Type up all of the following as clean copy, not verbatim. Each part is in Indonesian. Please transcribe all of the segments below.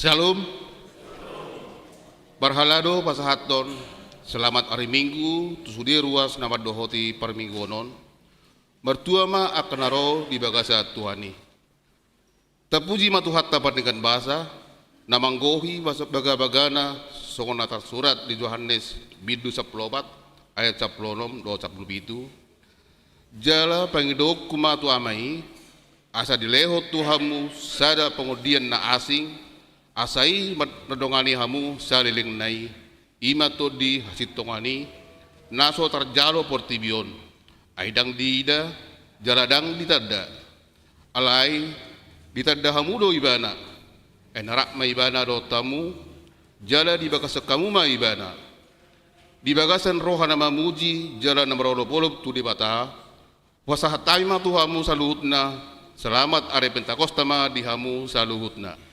Shalom, barhalado pasahaton, selamat hari Minggu, tusudi ruas nama dohoti par minggu onon, mertua ma akan naro di bagasa Tuhani. Tapuji ma Tuhan tapat dengan bahasa, namanggohi baga-bagana, songon natar surat di Yohanes bidu 10 ayat 10 do 17. Jala pangidok kumatu amai, asa dileho Tuhamu sada pengudian na asing, asai nadongani hamu saliling nai ima to di hasitongani naso terjalo portibion aidang diida jaradang ditada alai ditada hamu do ibana enarak ma ibana do tamu jala di bagas kamu ma ibana di bagasan rohana mamuji jala namrolo polo tu di bata wasahatai ma tuhamu saluhutna selamat are Pentakosta ma di hamu saluhutna.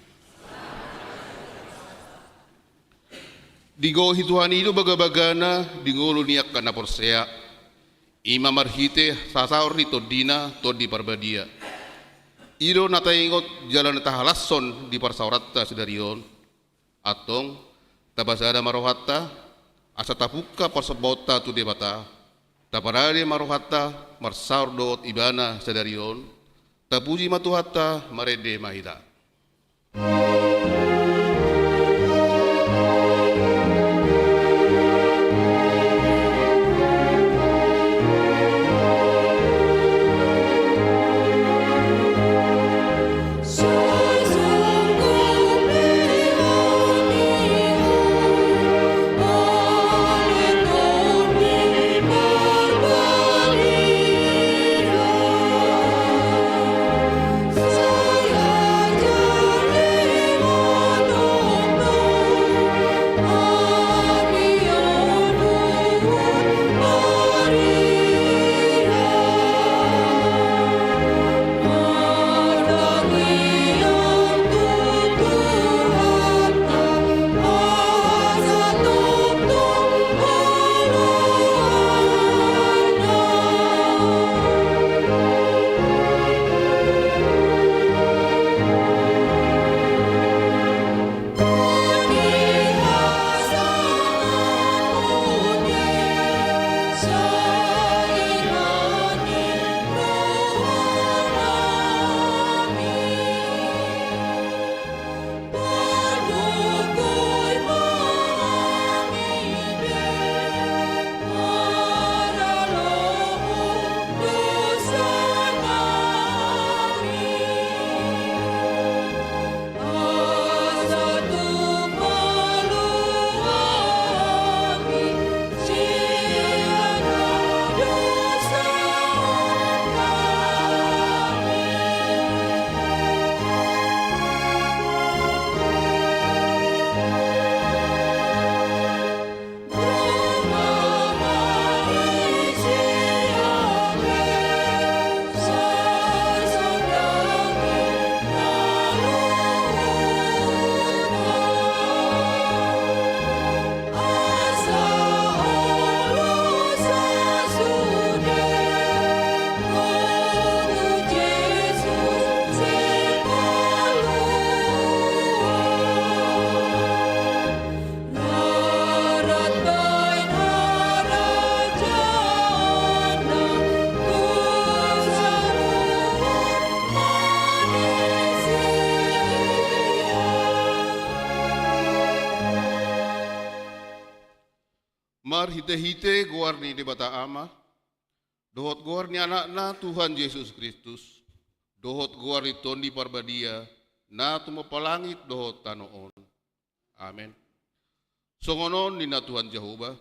Digo Tuhan itu baga-bagana dingolo niak kana porsea ima marhite sasaur di todina todi parbadia iro nataingot jalan tahalasson di parsauratta sedarion atong tabasada marohatta asa tapuka parsebota tu debata taparari marohatta marsaur dot ibana sedarion tapuji matuhatta marede mahida. Mar hite-hite guar ni di bata ama, dohot guar ni anak na Tuhan Yesus Kristus, dohot guar ni tondi parbadia, na tumapalangit dohot tanoon. Amen. Songonon ni na Tuhan Jehovah,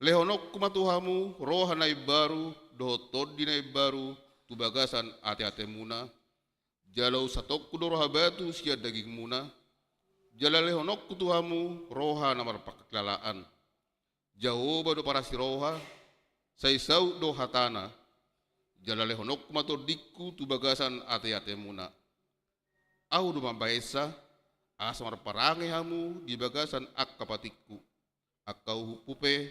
lehonok kumatuhamu, roha na ibaru, dohot tondi na ibaru, tubagasan ate-ate muna, jalau satok kudoro habatu siya daging muna, jala lehonok kutuhamu, roha na marpakaklalaan. Jehovah do para siroha, saisau do hatana, jalale honok mato dikku tu bagasan ate-ate muna. Au do mambaesa, asmar parange hamu di bagasan ak kapatikku. Akau hupupe,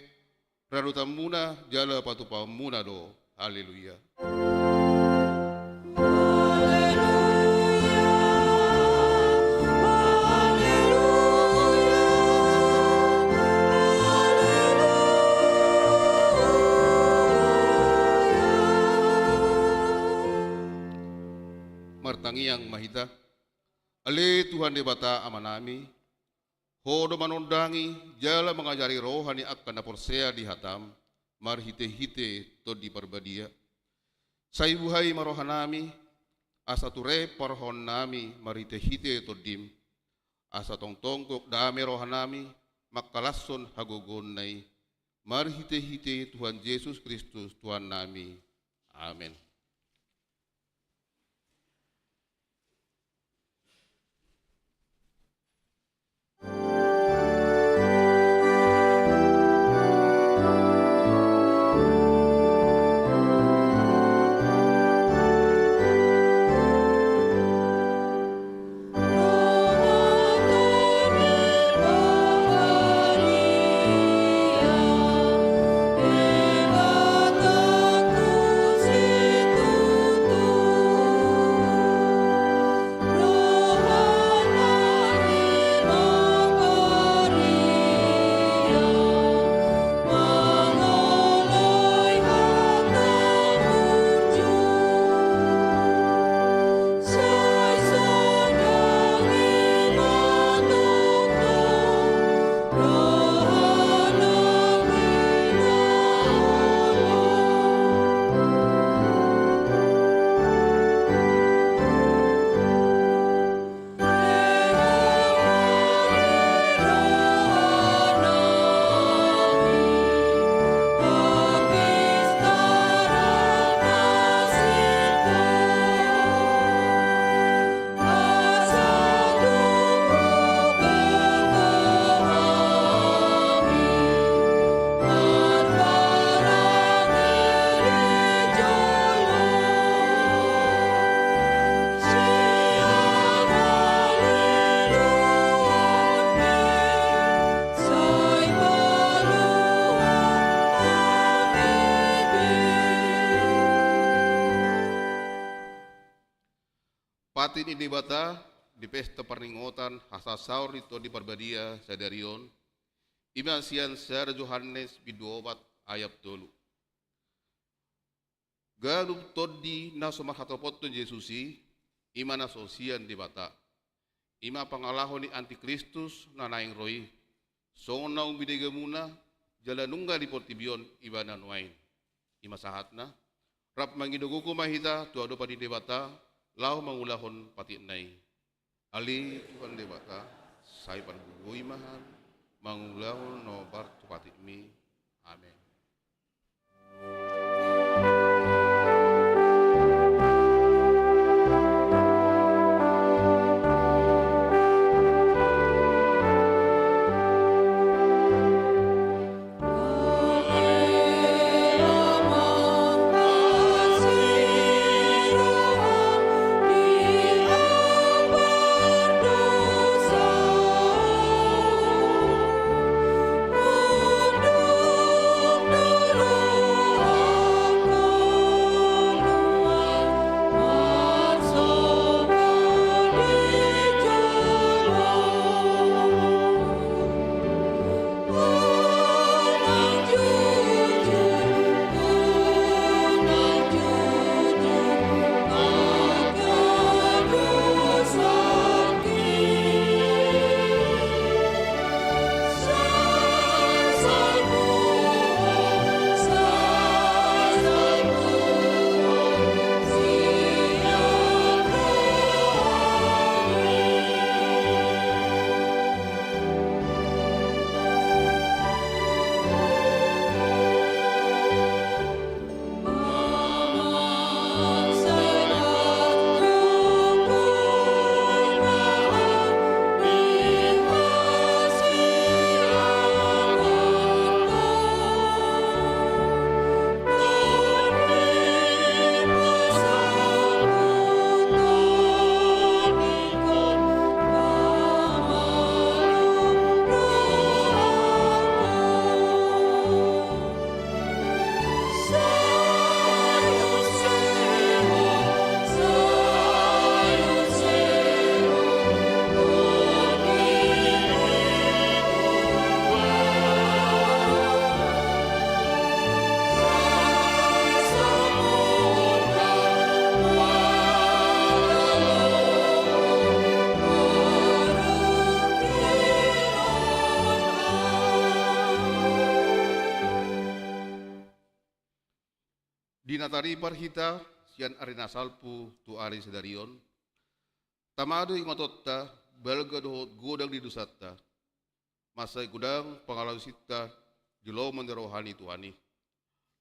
radutam muna, jala patupa muna do. Haleluya. Haleluya. tangi yang mahita. Ale Tuhan debata amanami. Hodo manondangi jala mengajari rohani akan naporsea di hatam. Mar hite-hite to di perbadia. Saibuhai marohanami. Asa ture parhon nami mar hite-hite to dim. Asa tong-tongkok dame rohanami. Makalason hagogon nai. Mar hite-hite Tuhan Yesus Kristus Tuhan nami. Amin. Patin ini bata di pesta perninggotan hasa saur itu di perbadia sadarion iman sian sar Yohanes biduobat ayat tolu galup todi na somar hatopotun Yesusi imana sosian di bata ima pangalahon ni antikristus na naing roi sonnaung bidegamuna jalanungga di portibion ibanan wain ima sahatna rap mangidoguku mahita tuado padi debata lau mangulahon pati nai ali Tuhan debata sai pan bugui mahan mangulahon nobar tu pati mi amin. Dinatari parhita sian arena salpu tu ari sedarion. Tamado ingatotta balga dohot godang di dusatta. Masai gudang pengalaman sita di lo rohani Tuhani.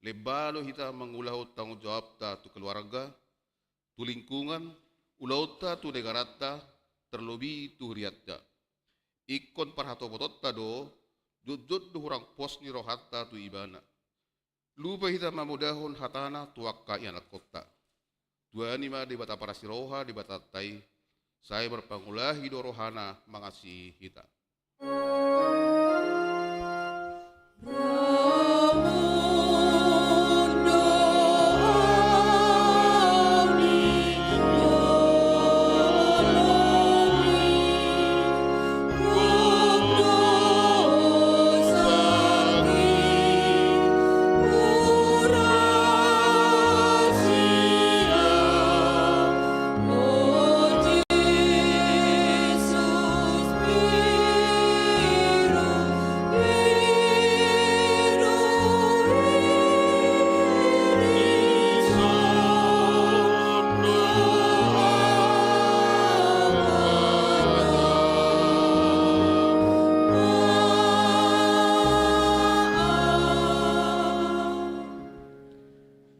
Lebalo hita mengulahut tanggung jawab ta tu keluarga, tu lingkungan, ulauta tu negarata, terlebih tu huriatta. Ikon parhato bototta do, jujut du hurang pos ni rohatta tu ibana. Lupa hita mamudahun hatana tuakka anak kota. Tuani ma di bata para siroha di bata tai, saya berpangulahi do rohana mengasihi hita.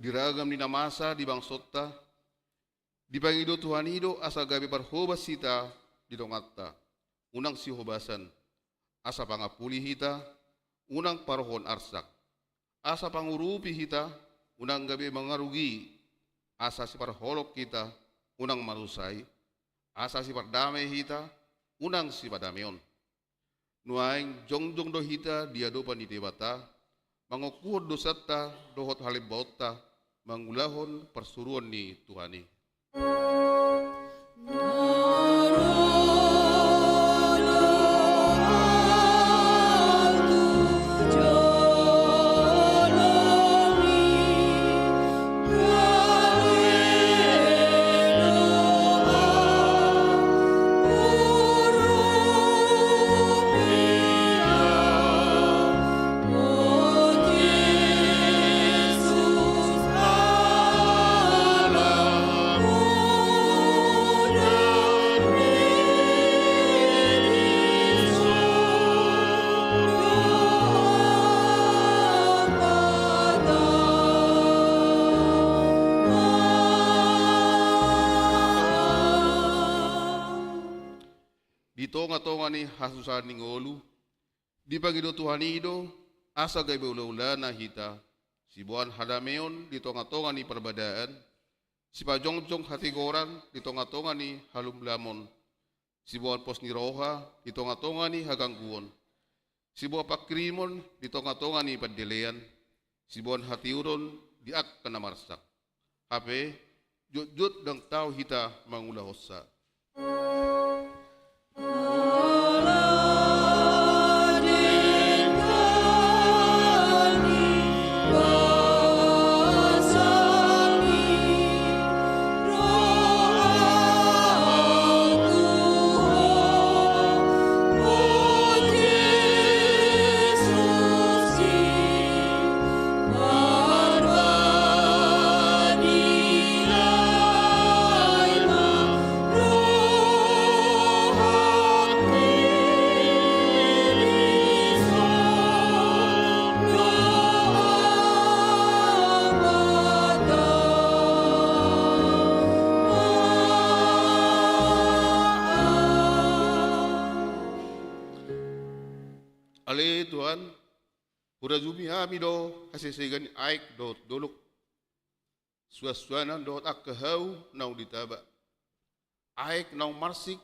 Diragam di namasa di bangsota, di pangido Tuhan ido asa gabi parhobas sita di dongatta, unang si hobasan, asa pangapuli hita, unang parohon arsak, asa pangurupi hita, unang gabi mangarugi, asa si parholok kita, unang marusai, asa si pardamai hita, unang si padameon. Nuaing jongjong do hita dia dopan di debata, mangokuhod dosata dohot halibauta, mangulahon persuruan ni Tuhani. Di tonga-tonga ni hasusan ni ngolu, di pagido Tuhan ido, asa gay beula-ulana hita, si buan hadameon di tonga-tonga ni perbadaan, si pajongjong hati goran di tonga-tonga ni halum lamon, si buan pos ni roha di tonga-tonga ni hagangguon, si buan pakrimon di tonga-tonga ni padelean, si buan hati uron di ak kanamarsak. Hape, jut-jut dang tau hita mangulahosa. Ale Tuhan, pura jumi hami do hasesegan aik do doluk, suasana do ak kehau nau ditaba, aik nau marsik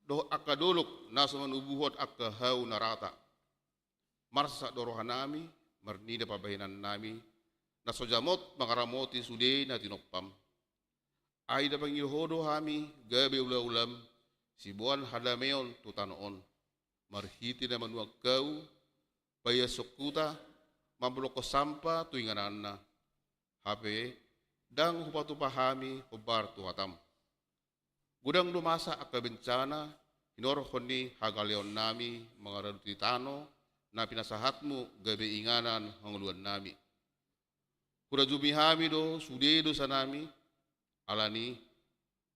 do ak doluk nasuman ubuhot ak kehau narata, marsa do rohanami marnida pabahinan nami, nasojamot mangaramoti sude na tinokpam, ay da pangilhodo hami gabi ulam sibuan hadameon tutanoon. Marhiti na manuag kau, paya sokuta, mambulok ko sampa tuinganan na. Hape, dang hupatupahami hubar tuhatam. Gudang lumasa akabencana, inorhon ni hagaleon nami, mga radutitano, na pinasahatmu gabi inganan hanguluan nami. Kurajumi hami do sude do sanami alani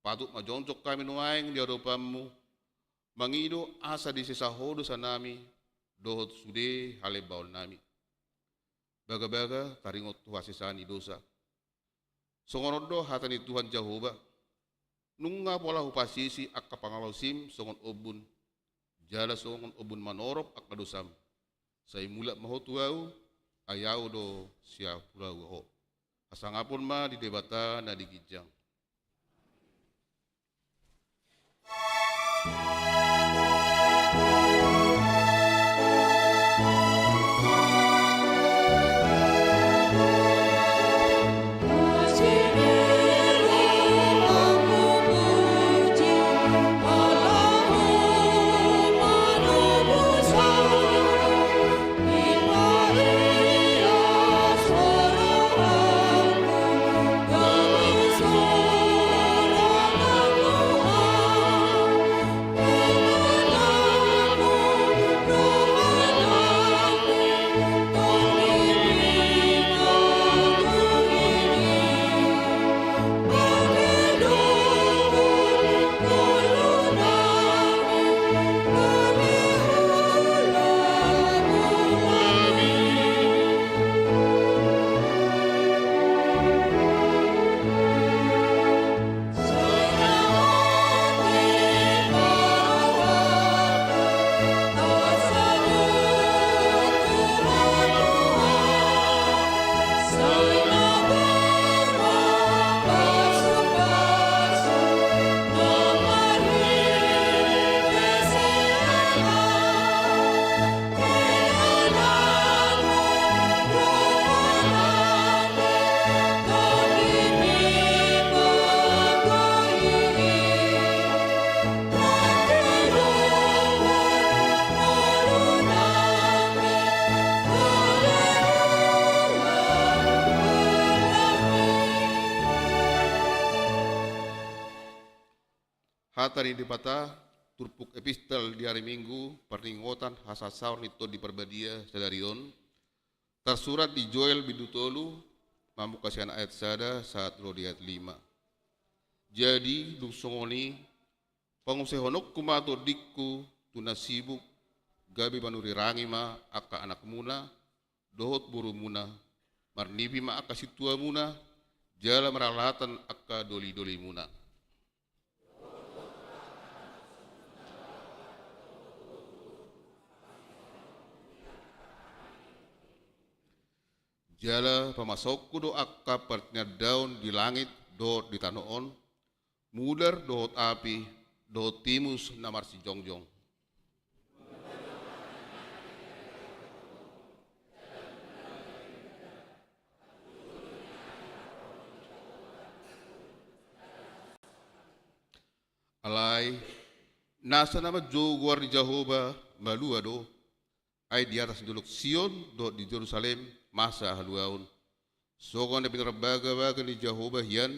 patut majoncok kami nuaing di hadapanmu mangido asa di sesahodo sanami dohot sude halebaon nami baga-baga taringot tuasisani dosa songonodo hatani Tuhan Jehovah nunga pola hupasisi akka pangalosim songon obun jala songon obun manorop akka dosam sai mulak mahotuau ayau do sia pulau ho asangapun ma di debata na di gijang hatari di pata turpuk epistel di hari Minggu perninggotan hasasaur nito di perbadia sadarion tersurat di Joel bidutolu mampu kasihan ayat sada saat lo di ayat 5 jadi dusongoni pangusehonok kumato dikku tunasibuk gabi manuri rangi ma akka anak muna dohot buru muna marnibi ma akka situa muna jala meralatan akka doli-doli muna jala pamasokku do akka partnya daun di langit dohot di tanoon mudar dohot api dohot timus namar si jongjong alai nasa nama joguar di Jehovah malua do ai di atas duluk Sion do di Jerusalem masa haluaun sogon de baga-baga di Jehovah hian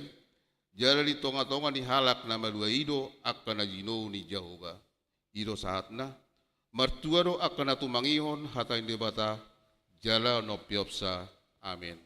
jala di tonga-tonga ni halak nama dua ido akan ajino ni Jehovah ido saatna martua do akan atu mangihon hata inde bata jala no piopsa amin.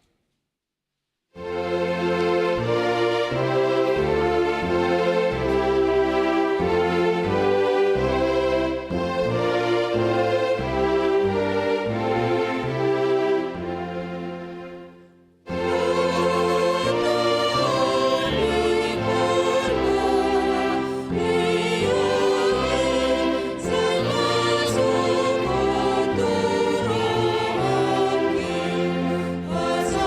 Asa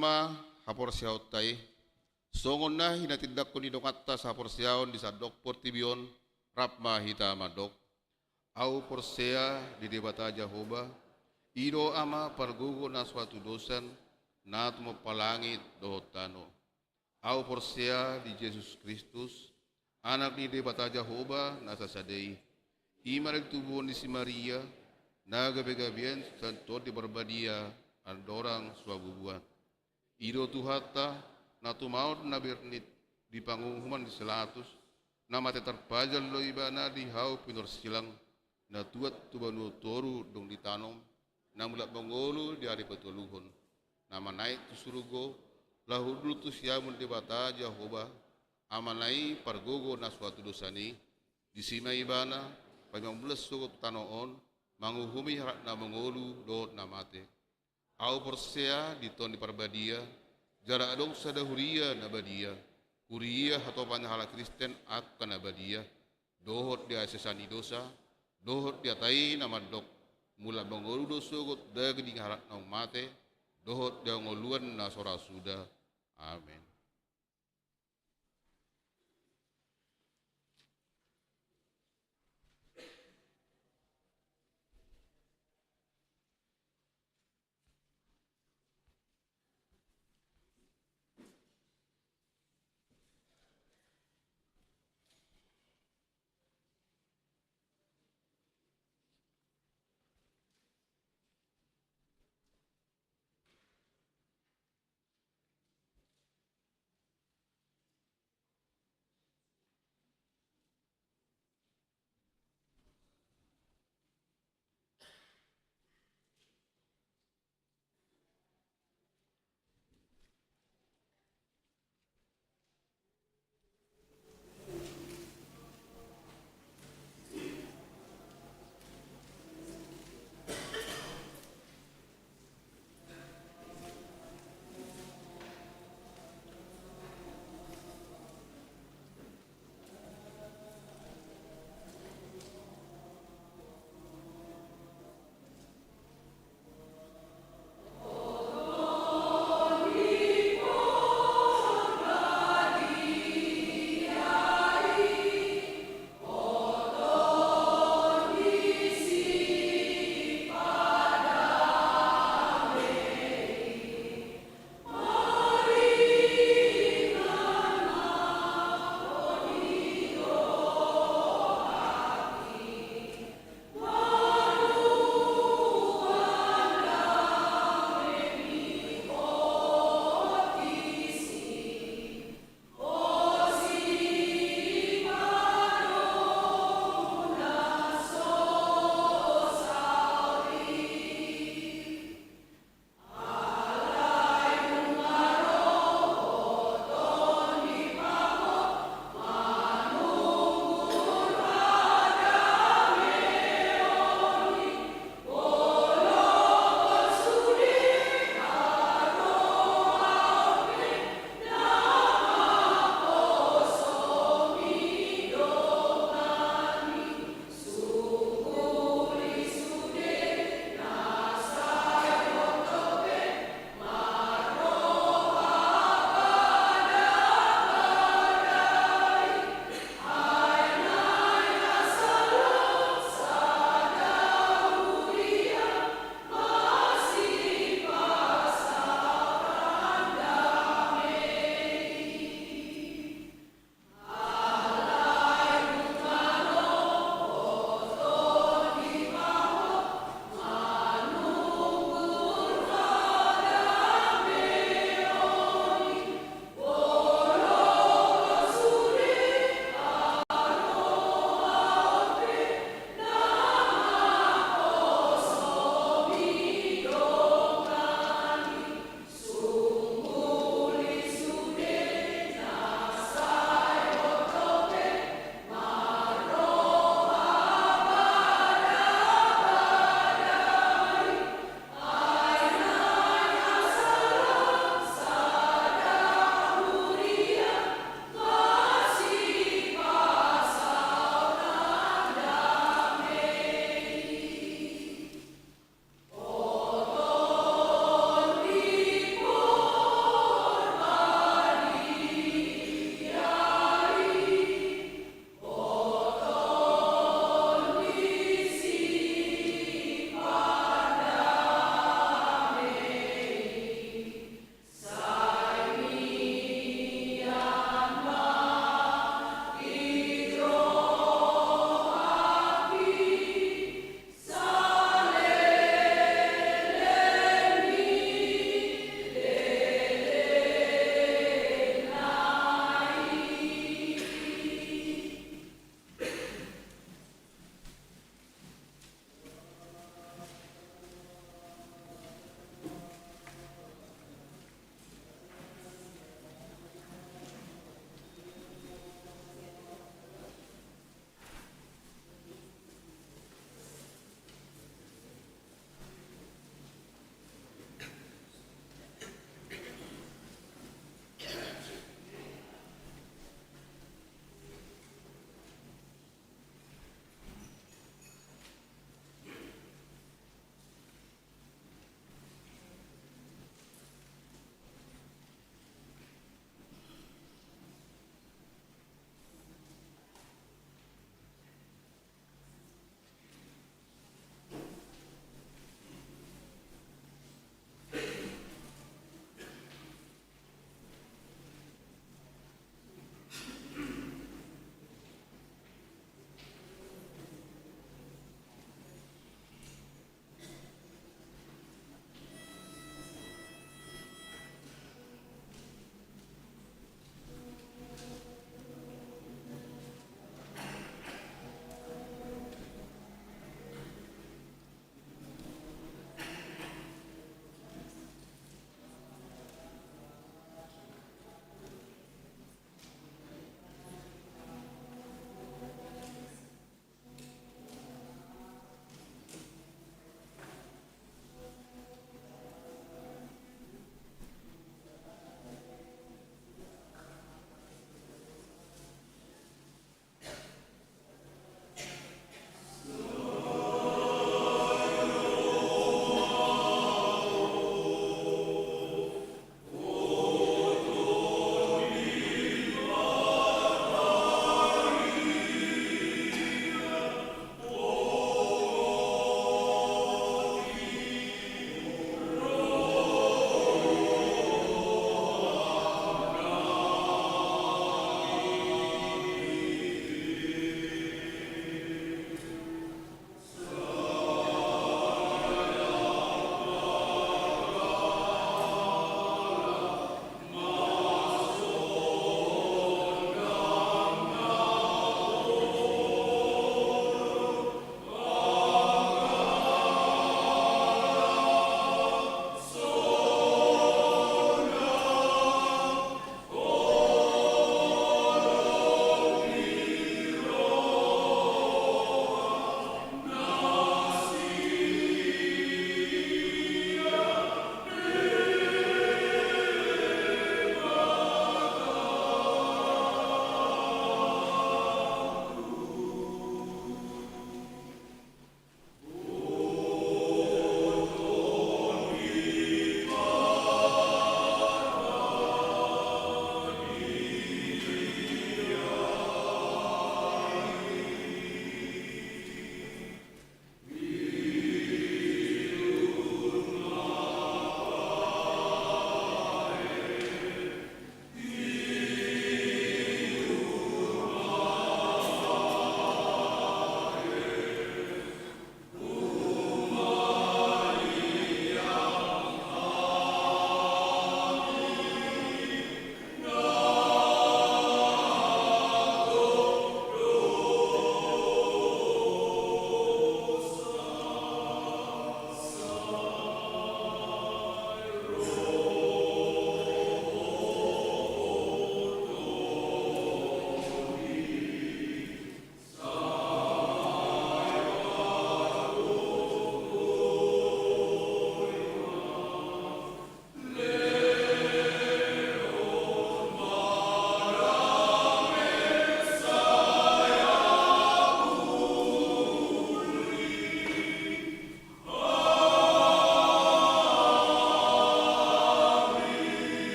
ma haporsiaw tay. Songon na hinatindak ko ni dongatta sa haporsiaw di sa dok portibion rapma hita madok. Au porsea di debata Jehovah. Ido ama pargugo na suatu dosan na tumapalangit dohotano. Au porsea di Jesus Kristus, anak ni debata Jehovah nasa sadei. Ima nagtubuhan ni si Maria, nagabi-gabian santo di barbadia ang dorang suabubuan. Ido tuhata na tumaod na birnit di pangunghuman di selatus, na matetarpajal lo iba na di hau pinursilang, na tuat tubanu toru dong ditanom, na mula bangolo di hari petuluhon, na manai tu surugo, lahudul tu siamun debata Jehovah, amanai pargogo na suatu dosani, di sima ibana, pagmambulas sugot tanoon, manguhumi harak na mangolu doot na mate. Au porsea di ton di parbadia, jara adong sadahuria na badia, kuria hatopan hala Kristen akan na badia, dohot dia sesani dosa, dohot dia tai na madok, mula mangolu do sugot daging harak na mate, dohot dia ngoluan na sora suda. Amin.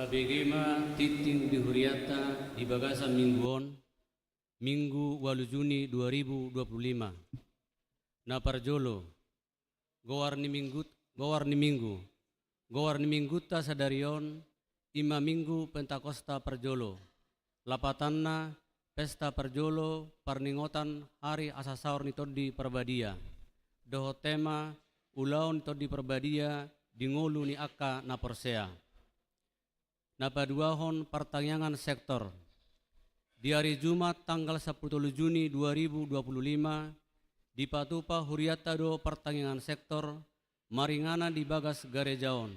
Kabegema titing di Huriata di Bagasa Mingguon, Minggu 8 Juni 2025. Na Parjolo, Gowarni Mingguta Sadarion, Ima Minggu Pentakosta Parjolo. Lapatanna Pesta Parjolo Parningotan Hari Asasaur Nitodi Perbadia. Doho tema Ulaon Nitodi Perbadia Dingolu ni Aka na Porsea. Napaduahon pertanyaan sektor. Di hari Jumat tanggal 10 Juni 2025 di Patupa Huriata do pertanyaan sektor Maringana di Bagas Garejaon.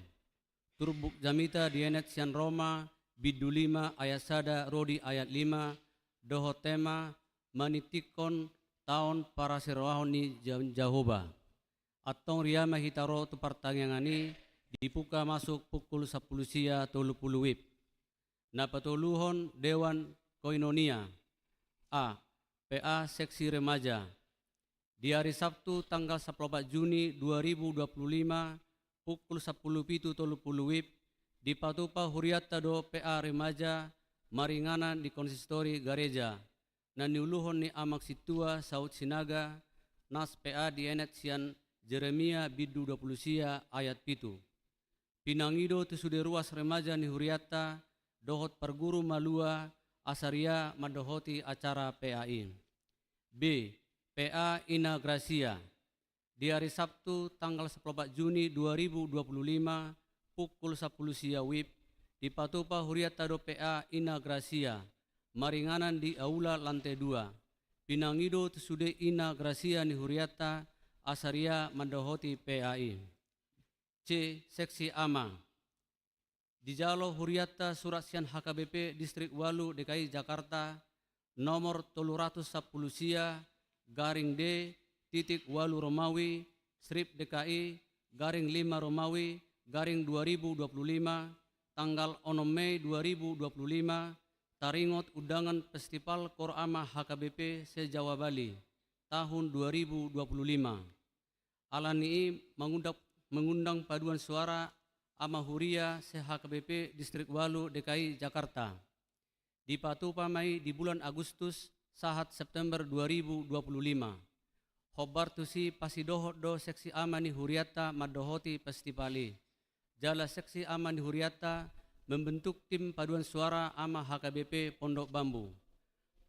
Turbuk Jamita di Enet Sian Roma Bidu 5 ayat sada Rodi ayat 5 doho tema manitikon tahun para sirwahon ni Jahoba. Atong riama hitaro tu pertanyaan ini dibuka masuk pukul 10 sia 30 wib. Napatuluhon Dewan Koinonia A. PA Seksi Remaja di hari Sabtu tanggal 14 Juni 2025 pukul 10.30 wib di Patupa Huriata do PA Remaja Maringana di Konsistori Gareja na niuluhon ni Amak Situa Saud Sinaga Nas PA di Enet Sian Jeremia Bidu 20 sia ayat 7. Pinangido tusude ruas remaja ni Huriata dohot perguru malua asaria madohoti acara PAI. B. PA Ina Gracia di hari Sabtu tanggal 14 Juni 2025 pukul 10 sia wib di Patupa Huriata do PA Ina Gracia Maringanan di Aula lantai 2. Pinangido tusude Ina Gracia ni Huriata asaria madohoti PAI. C. Seksi Ama di Jalo Huriata Surat Sian HKBP Distrik Walu DKI Jakarta nomor 310 sia garing D titik Walu Romawi strip DKI garing 5 Romawi garing 2025 tanggal 6 Mei 2025 taringot undangan Festival Korama HKBP se-Jawa Bali tahun 2025. Alani mengundang paduan suara ama Huria se-HKBP Distrik Walu DKI Jakarta di Patupa Mai di bulan Agustus sahat September 2025. Hobar tusi pasidohot do seksi amani Huriata madohoti festivali. Jala seksi amani Huriata membentuk tim paduan suara ama HKBP Pondok Bambu.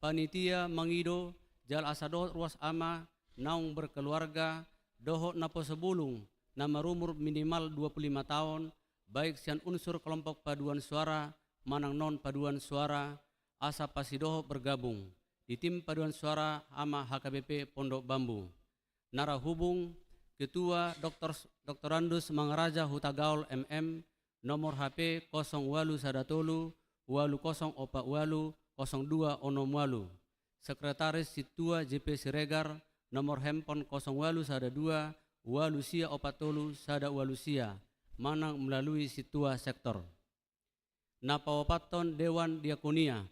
Panitia mengido jal asadohot ruas ama naung berkeluarga dohot napo sebulung nama rumur minimal 25 tahun, baik sian unsur kelompok paduan suara, manang non paduan suara, asa pasidoho bergabung di tim paduan suara ama HKBP Pondok Bambu. Nara hubung Ketua Dr. Andus Mangaraja Hutagaul MM, nomor HP 08 Sadatolu, 80 Opa Walu, 02 Onom Walu. Sekretaris Situa JP Siregar, nomor handphone 08 Sadadua, Walusia Opatolu Sada Walusia manang melalui Situa sektor. Napawapaton Dewan Diakonia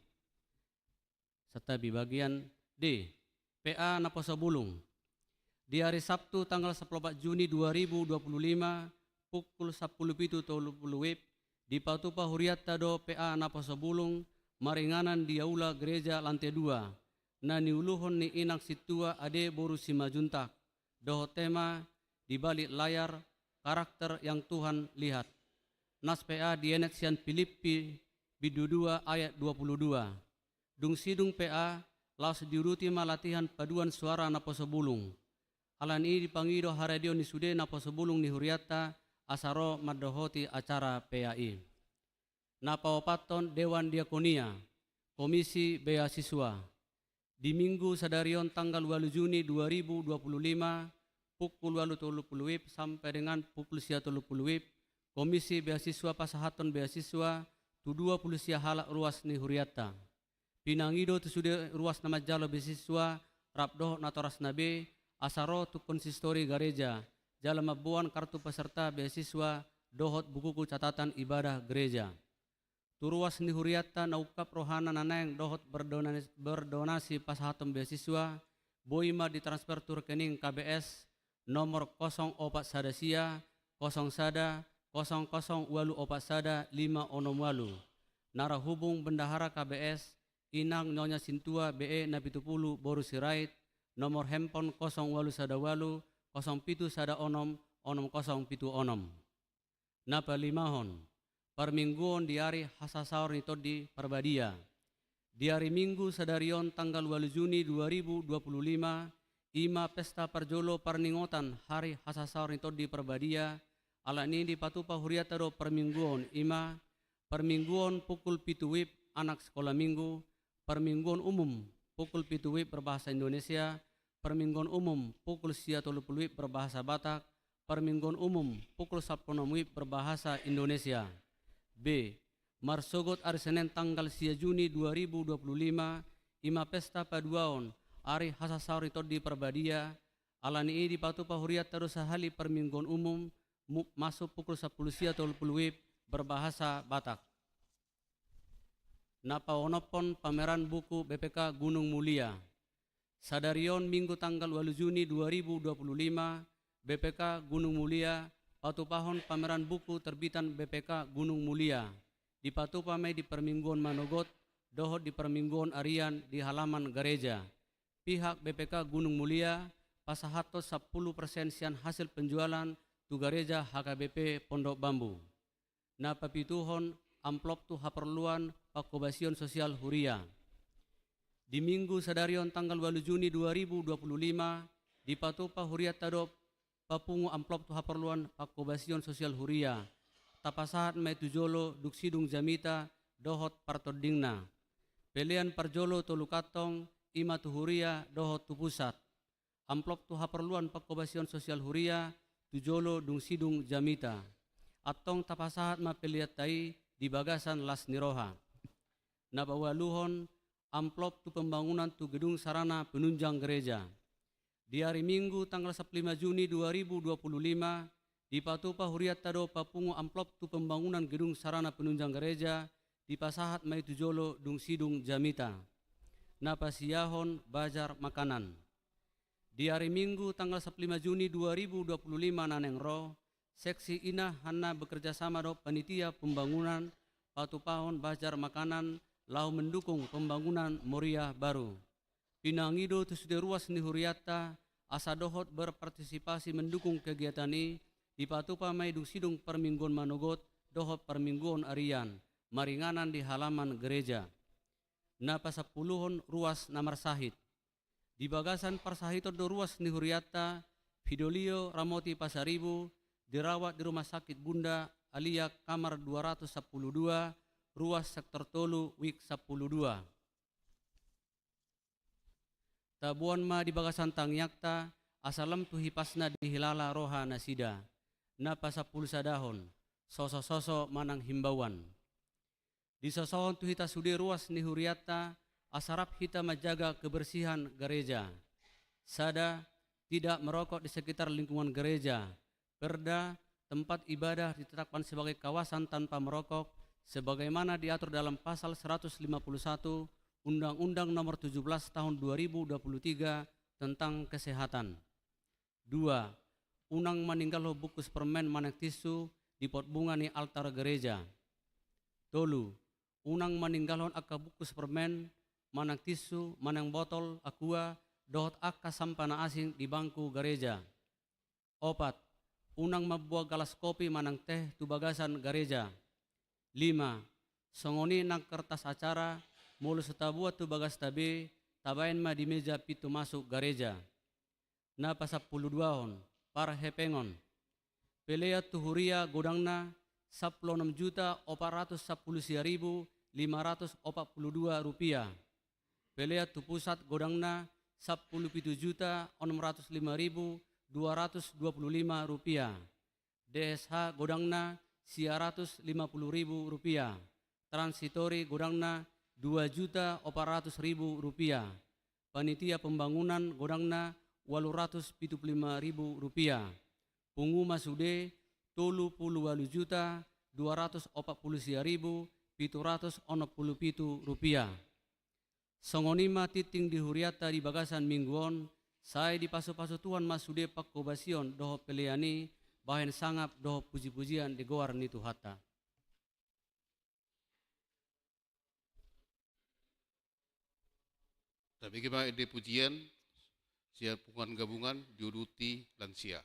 serta di bagian D. PA Naposabulung di hari Sabtu tanggal 14 Juni 2025 pukul 10.30 wib di Patupa Huriata do PA Naposabulung Maringanan di Aula Gereja lantai 2 na niuluhon ni Inak Situa Ade Boru Simajuntak doho tema di balik layar karakter yang Tuhan lihat. Nas PA di Enet Sian Filipi Bidu 2 ayat 22. Dung sidung PA laus diuruti latihan paduan suara Naposebulung. Alan ini dipangido haradio ni sude Naposebulung ni Huriata asaro madohoti acara PAI. Napawapaton Dewan Diakonia Komisi Beasiswa di Minggu Sadarion tanggal 2 Juni 2025 pukul 8.30 wib sampai dengan pukul 9.30 wib Komisi Beasiswa Pasahaton Beasiswa tu 20 sia halak ruas ni Huriata. Pinangido tu sudah ruas nama jalo beasiswa rapdoh natoras nabe asaro tu konsistori gereja jalan mabuan kartu peserta beasiswa dohot bukuku catatan ibadah gereja. Tu ruas ni Huriata naukap rohana nanang dohot berdonasi Pasahaton Beasiswa boima ditransfer tu rekening KBS nomor 04 Sadasia 01 00 5 onom walu. Nara hubung bendahara KBS Inang Nyonya Sintua BE na 70 Boru Sirait, nomor handphone 08 07 onom 0 Napa limahon, permingguan di hari hasasaur nito di Perbadia. Di hari Minggu sadarion tanggal 8 Juni 2025, ima pesta perjolo perningotan hari hasasaur nito di Perbadia, ala ini di patupa huriatado permingguan ima, permingguan pukul 7 WIB anak sekolah minggu, permingguan umum pukul 7 WIB berbahasa Indonesia, permingguan umum pukul 30 WIB berbahasa Batak, permingguan umum pukul 10 WIB berbahasa Indonesia. B. Marsogot hari Senin tanggal 1 Juni 2025, ima pesta paduaon hari hasasaur itu di Perbadia, alani di patupa huriat terus sahali permingguan umum masuk pukul 10 WIB berbahasa Batak. Napa onopon pameran buku BPK Gunung Mulia. Sadarion Minggu tanggal 8 Juni 2025, BPK Gunung Mulia patupahon pameran buku terbitan BPK Gunung Mulia. Di patupamai di permingguan Manogot, dohot di permingguan Arian di halaman gereja. Pihak BPK Gunung Mulia pasahato 10% sian hasil penjualan tu gereja HKBP Pondok Bambu. Na papituhon amplop tu haperluan pakobasion sosial huria. Di Minggu sadarion tanggal 8 Juni 2025, di patupa huria tadop papungu amplop tu haperluan pakobasion sosial huria. Tapasahat mai tujolo duksidung jamita dohot partodingna. Pelian parjolo tolu katong ima tu huria dohot tu pusat. Amplop tu haperluan pakobasion sosial huria tujolo dungsidung jamita. Atong tapasahat ma peliat tai di bagasan Las Niroha. Nabawaluhon amplop tu pembangunan tu gedung sarana penunjang gereja. Di hari Minggu tanggal 15 Juni 2025, di patupa huriat tado papungu amplop tu pembangunan gedung sarana penunjang gereja di pasahat mai tujolo dung sidung jamita. Napa siahon bajar makanan. Di hari Minggu tanggal 15 Juni 2025 nanengro, seksi ina hana bekerja sama do panitia pembangunan patupahon bajar makanan lau mendukung pembangunan Moria baru. Pinangido tu sudah ruas ni huriata asa dohot berpartisipasi mendukung kegiatan ini di patupa mai dung sidung permingguan Manogot dohot permingguan Arian maringanan di halaman gereja. Napa 10 ruas namar sahit. Di bagasan parsahito do ruas ni huriata Fidolio Ramoti Pasaribu dirawat di rumah sakit Bunda Alia kamar 212 ruas sektor tolu wik 12. Tabuan ma di bagasan tangyakta asalam tu hipasna di hilala roha nasida. Napa 10 sadahon sosok-sosok manang himbauan. Di sosohon tu hita sudi ruas ni huriata asarap hita menjaga kebersihan gereja. Sada tidak merokok di sekitar lingkungan gereja. Perda tempat ibadah ditetapkan sebagai kawasan tanpa merokok sebagaimana diatur dalam pasal 151 Undang-Undang Nomor 17 Tahun 2023 tentang kesehatan. 2. Unang maninggal bukus permen manek tisu di pot bunga ni altar gereja. Tolu. Unang maninggalon akka bukus permen manek tisu manang botol aqua dohot akka sampana asing di bangku gereja. 4. Unang mabuah galas kopi manang teh tu bagasan gereja. 5. Songoni nang kertas acara mulu setabua tu bagas tabe tabain ma di meja pitu masuk gereja. Napa 12 on para hepengon. Pelea tu huria godangna 16.410.542 rupiah. Pelea tu pusat godangna 17.605.225 rupiah. DSH godangna 150.000 rupiah. Transitori godangna 2.400.000 rupiah. Panitia pembangunan godangna 875.000 rupiah. Pungu masude 30.240.767 rupiah. Songonima titing di huriata di bagasan mingguon, saya di pasu-pasu Tuhan masude pakobasion doho peleani bahen sangap doh puji-pujian di goar ni Tuhata. Tapi kita ide pujian, siap pungan gabungan, diuruti lansia.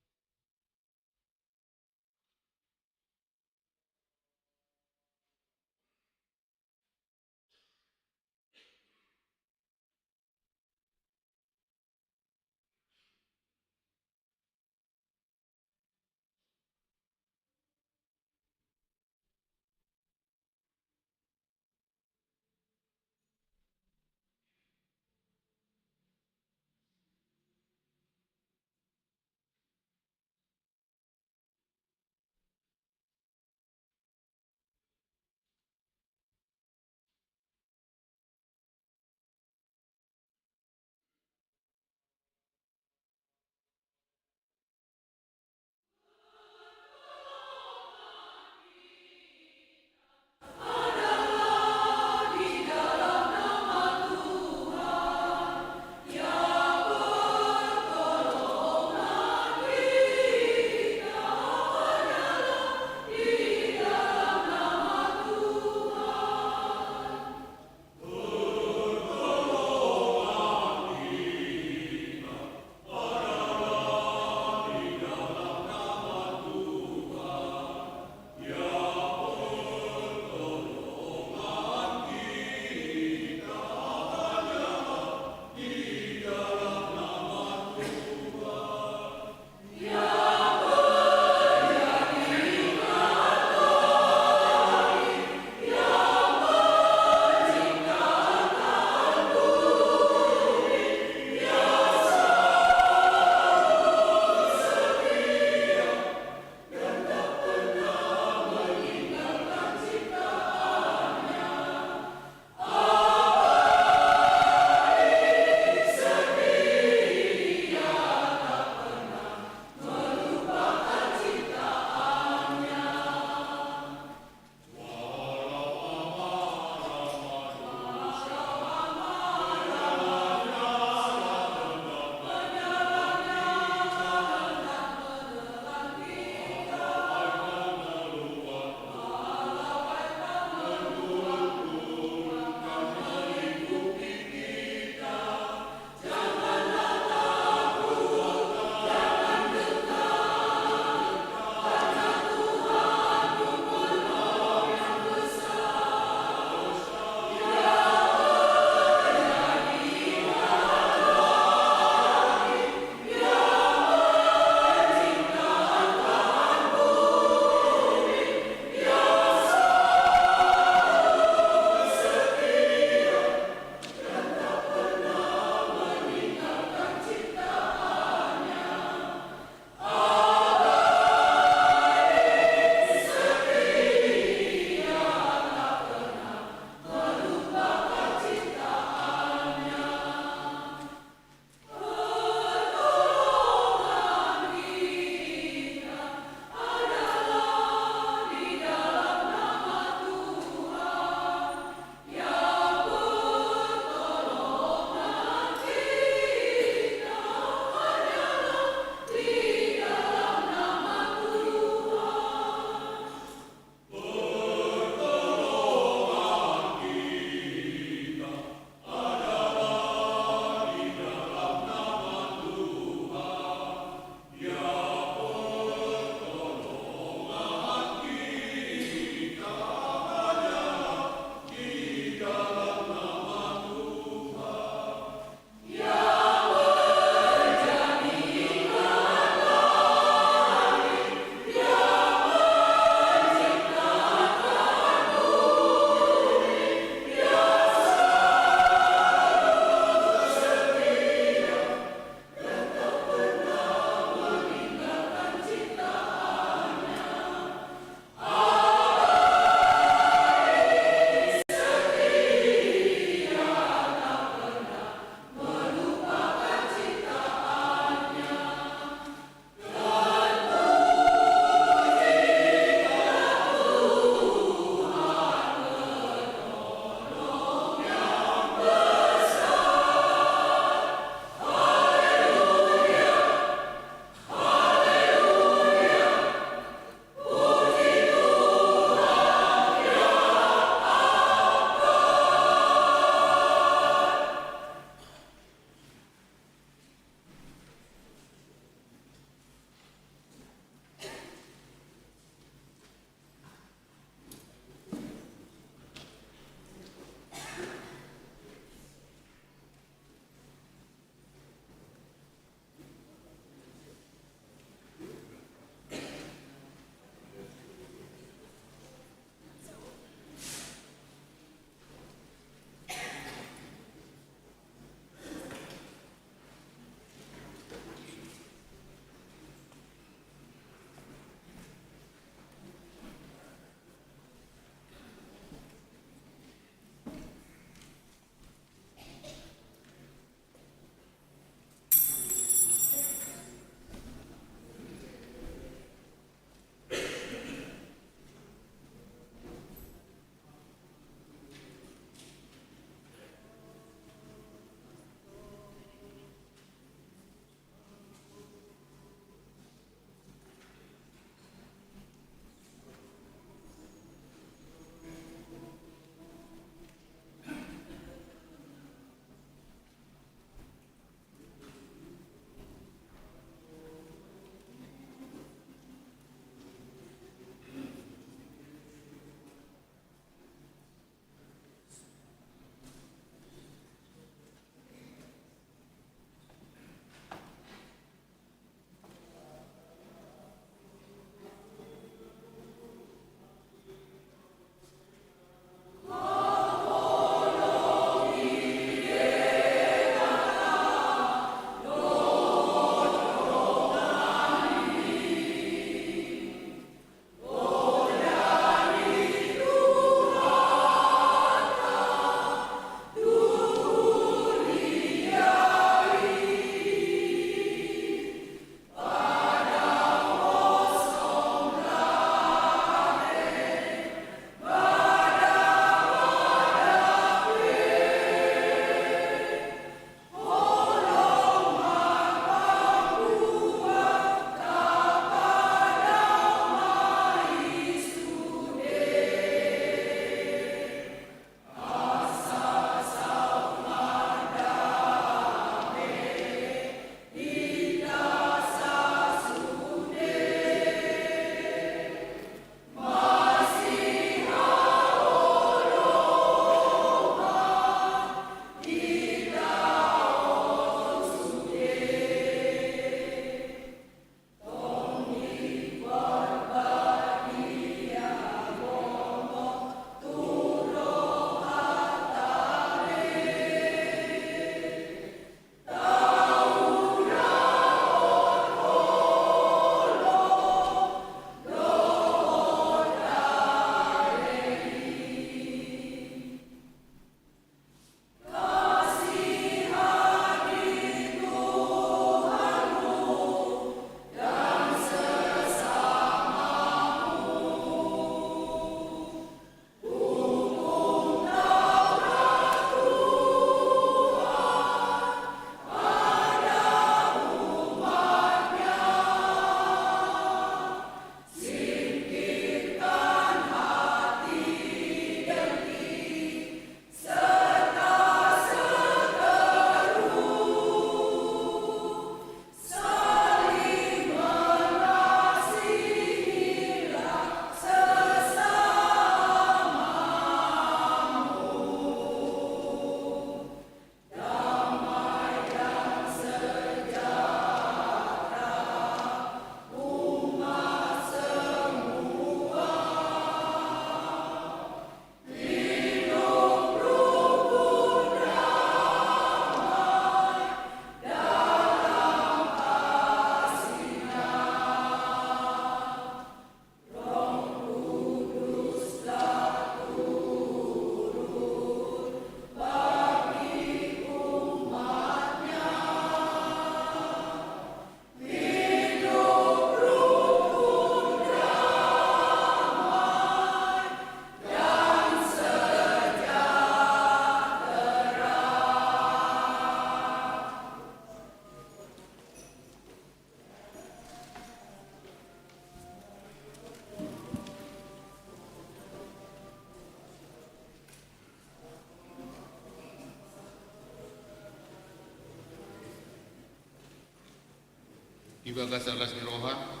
bagasan las miroha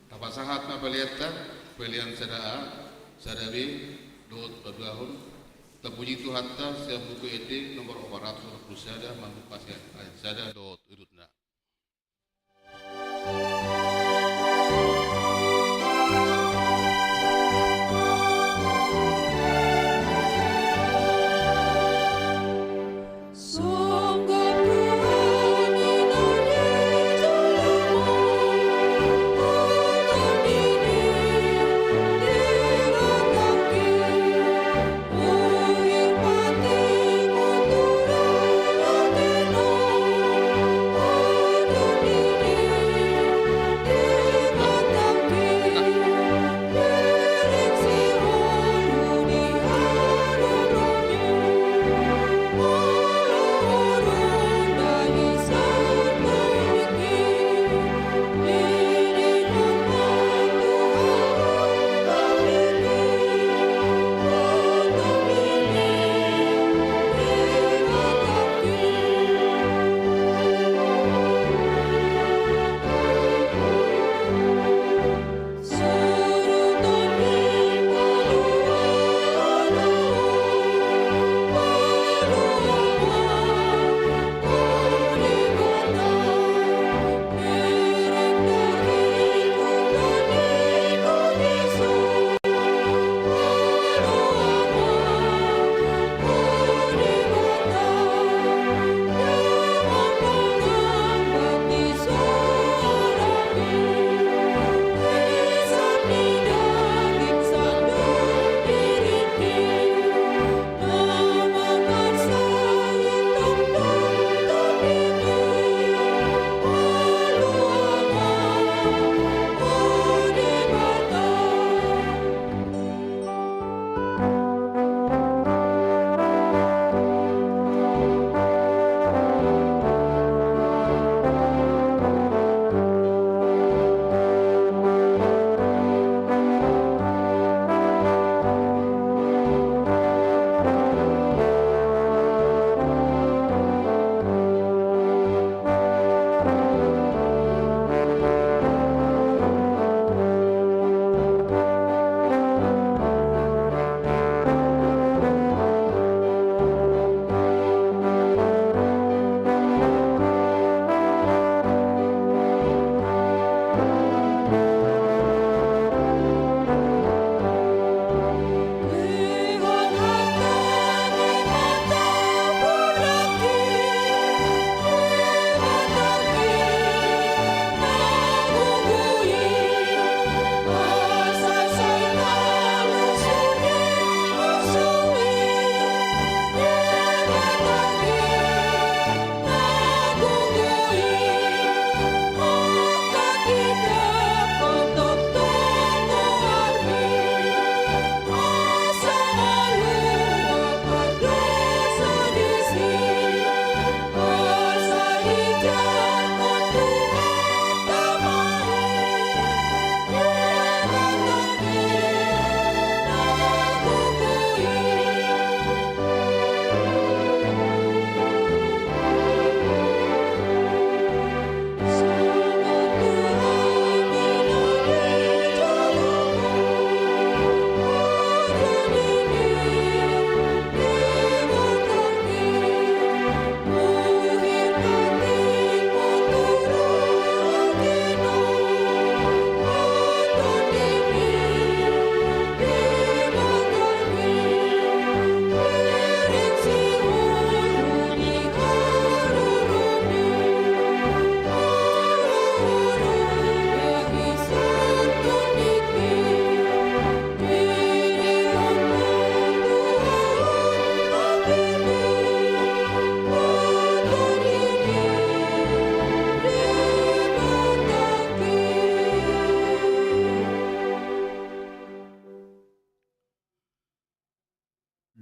tapat sahat na paliatan pelian sadaa sadabi dot badahun terpuji Tuhan ta siap buku etik nomor 420 sada mantu pasien sada dot urutna.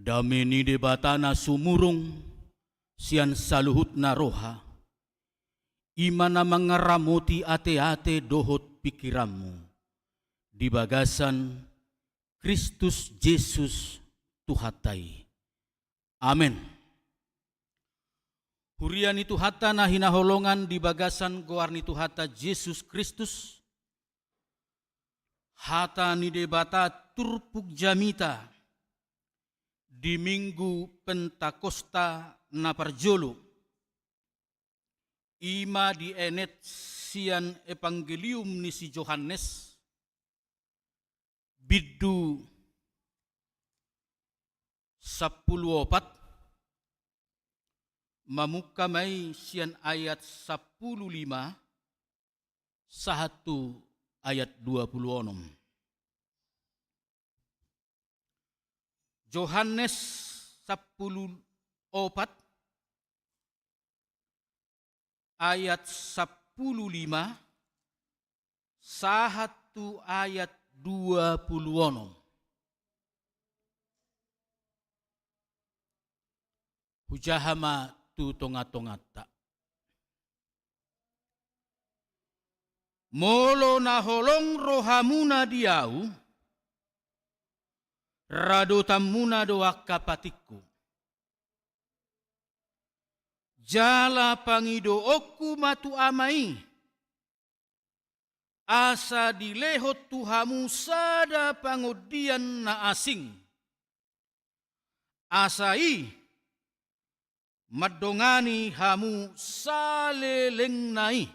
Dameni debatana sumurung sian saluhutna roha. Imana mangaramuti ate-ate dohot pikiranmu. Di bagasan Kristus Yesus Tuhatai. Amin. Hurian itu hata na hinaholongan di bagasan goarni tu hata Yesus Kristus. Hata ni debata turpuk jamita di minggu Pentakosta na parjolo. Ima di enet sian evangelium ni si Yohanes. Biddu 10:4 mamukamay sian ayat 15 sahatu ayat 26. Yohanes 10:4 ayat 15 sahatu ayat 26. Hujahama tu tonga-tongata. Molo na holong rohamuna diau, radotamuna doa kapatiku. Jala pangido oku matu amai, asa dilehot tuhamu sada pangodian na asing. Asai madongani hamu saleleng nai.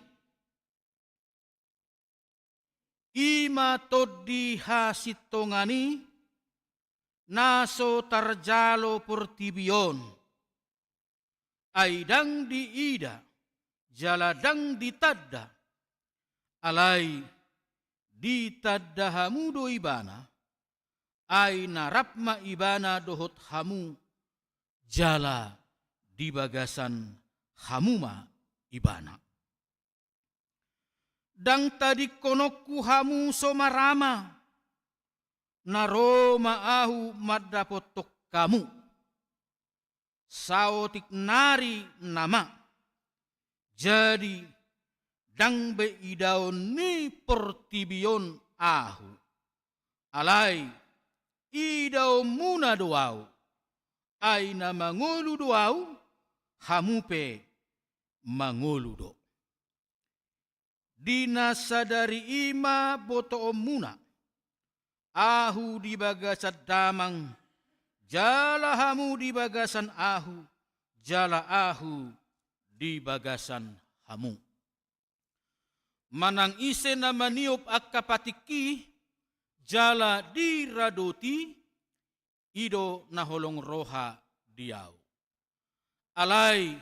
Ima todi hasitongani naso tarjalo portibion. Aidang di ida, jaladang di tadda. Alai di tadda hamu do ibana. Ay narapma ibana dohot hamu jala di bagasan hamuma ibana. Dang tadi konokku hamu somarama, naroma ahu madapotok kamu. Saotik nari nama, jadi dang be idaon ni portibion ahu. Alai idao muna doau, aina mangolu doau, hamupe mangoludo. Dina sadari ima boto omuna, ahu di bagasan damang, jala hamu di bagasan ahu, jala ahu di bagasan hamu. Manang ise na maniop akapatiki, jala di radoti, ido naholong roha diau. Alai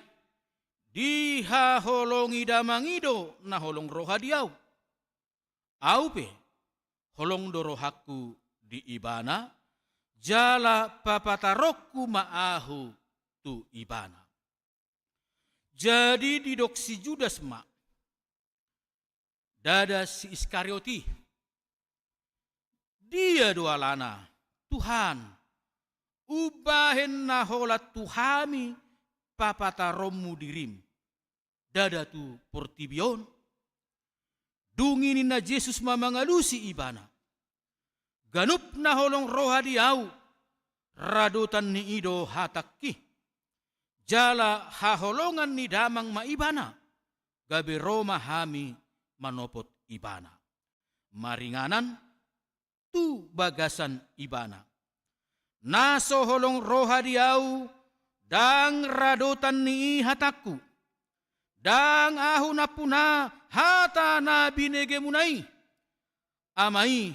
diha holongi damangido na holong roha diau. Aupe holong dorohaku di ibana, jala papatarokku maahu tu ibana. Jadi didok si Judas ma, dada si Iskarioti, dia dua lana, Tuhan, ubahen na holat Tuhami, papataromu dirim, dada tu portibion, dungini na Yesus mamangalusi ibana, ganup na holong roha diau, radutan ni ido hatakki, jala haholongan ni damang maibana, gabe Roma hami manopot ibana, maringanan tu bagasan ibana, naso holong roha diau, dang radotan ni hataku, dang ahu na puna hata na binege munai, amai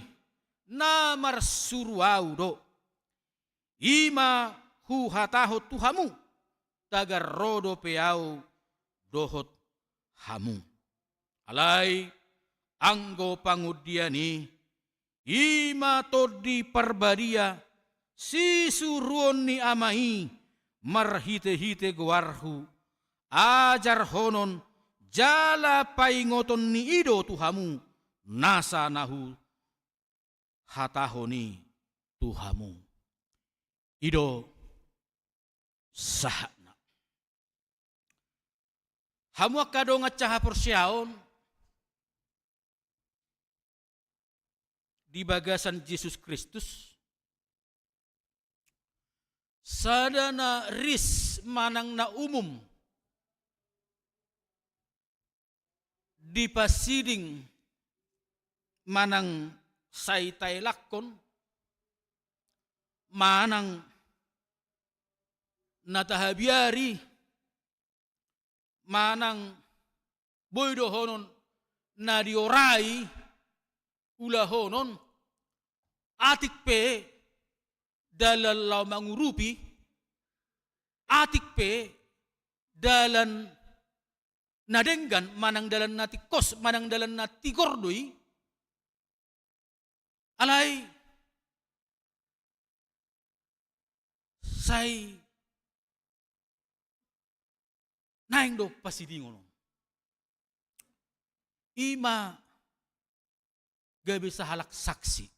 na marsuruau do, ima hu hataho tuhamu, tagar rodo peau dohot hamu. Alai anggo pangudiani, ima todi parbadia, si suruon ni amai, marhite-hite guarhu, ajar honon, jala paingoton ni ido tuhamu, nasa nahu, hatahoni tuhamu. Ido sahana. Hamu akadong at caha persyaon, di bagasan Yesus Kristus, sadana ris manang na umum di pasiding manang saytay lakkon, manang natahabiari, manang boydo honon nadiorai ula honon atik pe dalan law mangurupi, atik pe dalan nadenggan, manang dalan nati kos, manang dalan nati gordoi, alay say naing do pasidingon. Ima gabi sa halak saksi.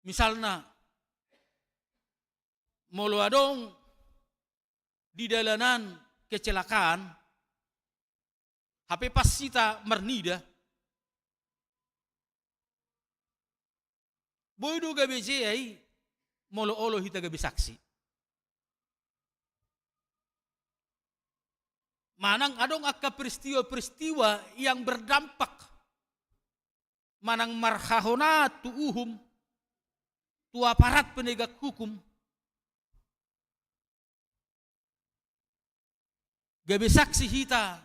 Misalnya, molo adong di dalanan kecelakaan, HP pas sita mernida, boydo gabi jayai, molo olo hita gabi saksi. Manang adong akka peristiwa-peristiwa yang berdampak, manang marhahona tu uhum, tu aparat penegak hukum, gabi saksi hita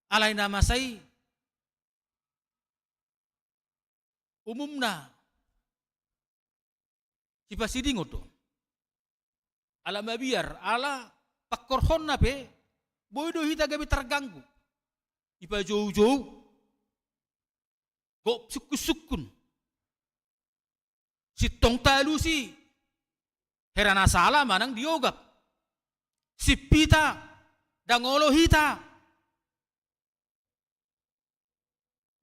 alay nama say umumna si pasidingo to ala mabiar ala pakorhon na pe boydo hita gabi terganggu ipa jauh-jauh go sukun si tong talu si herana sala manang diogap si pita dangolo hita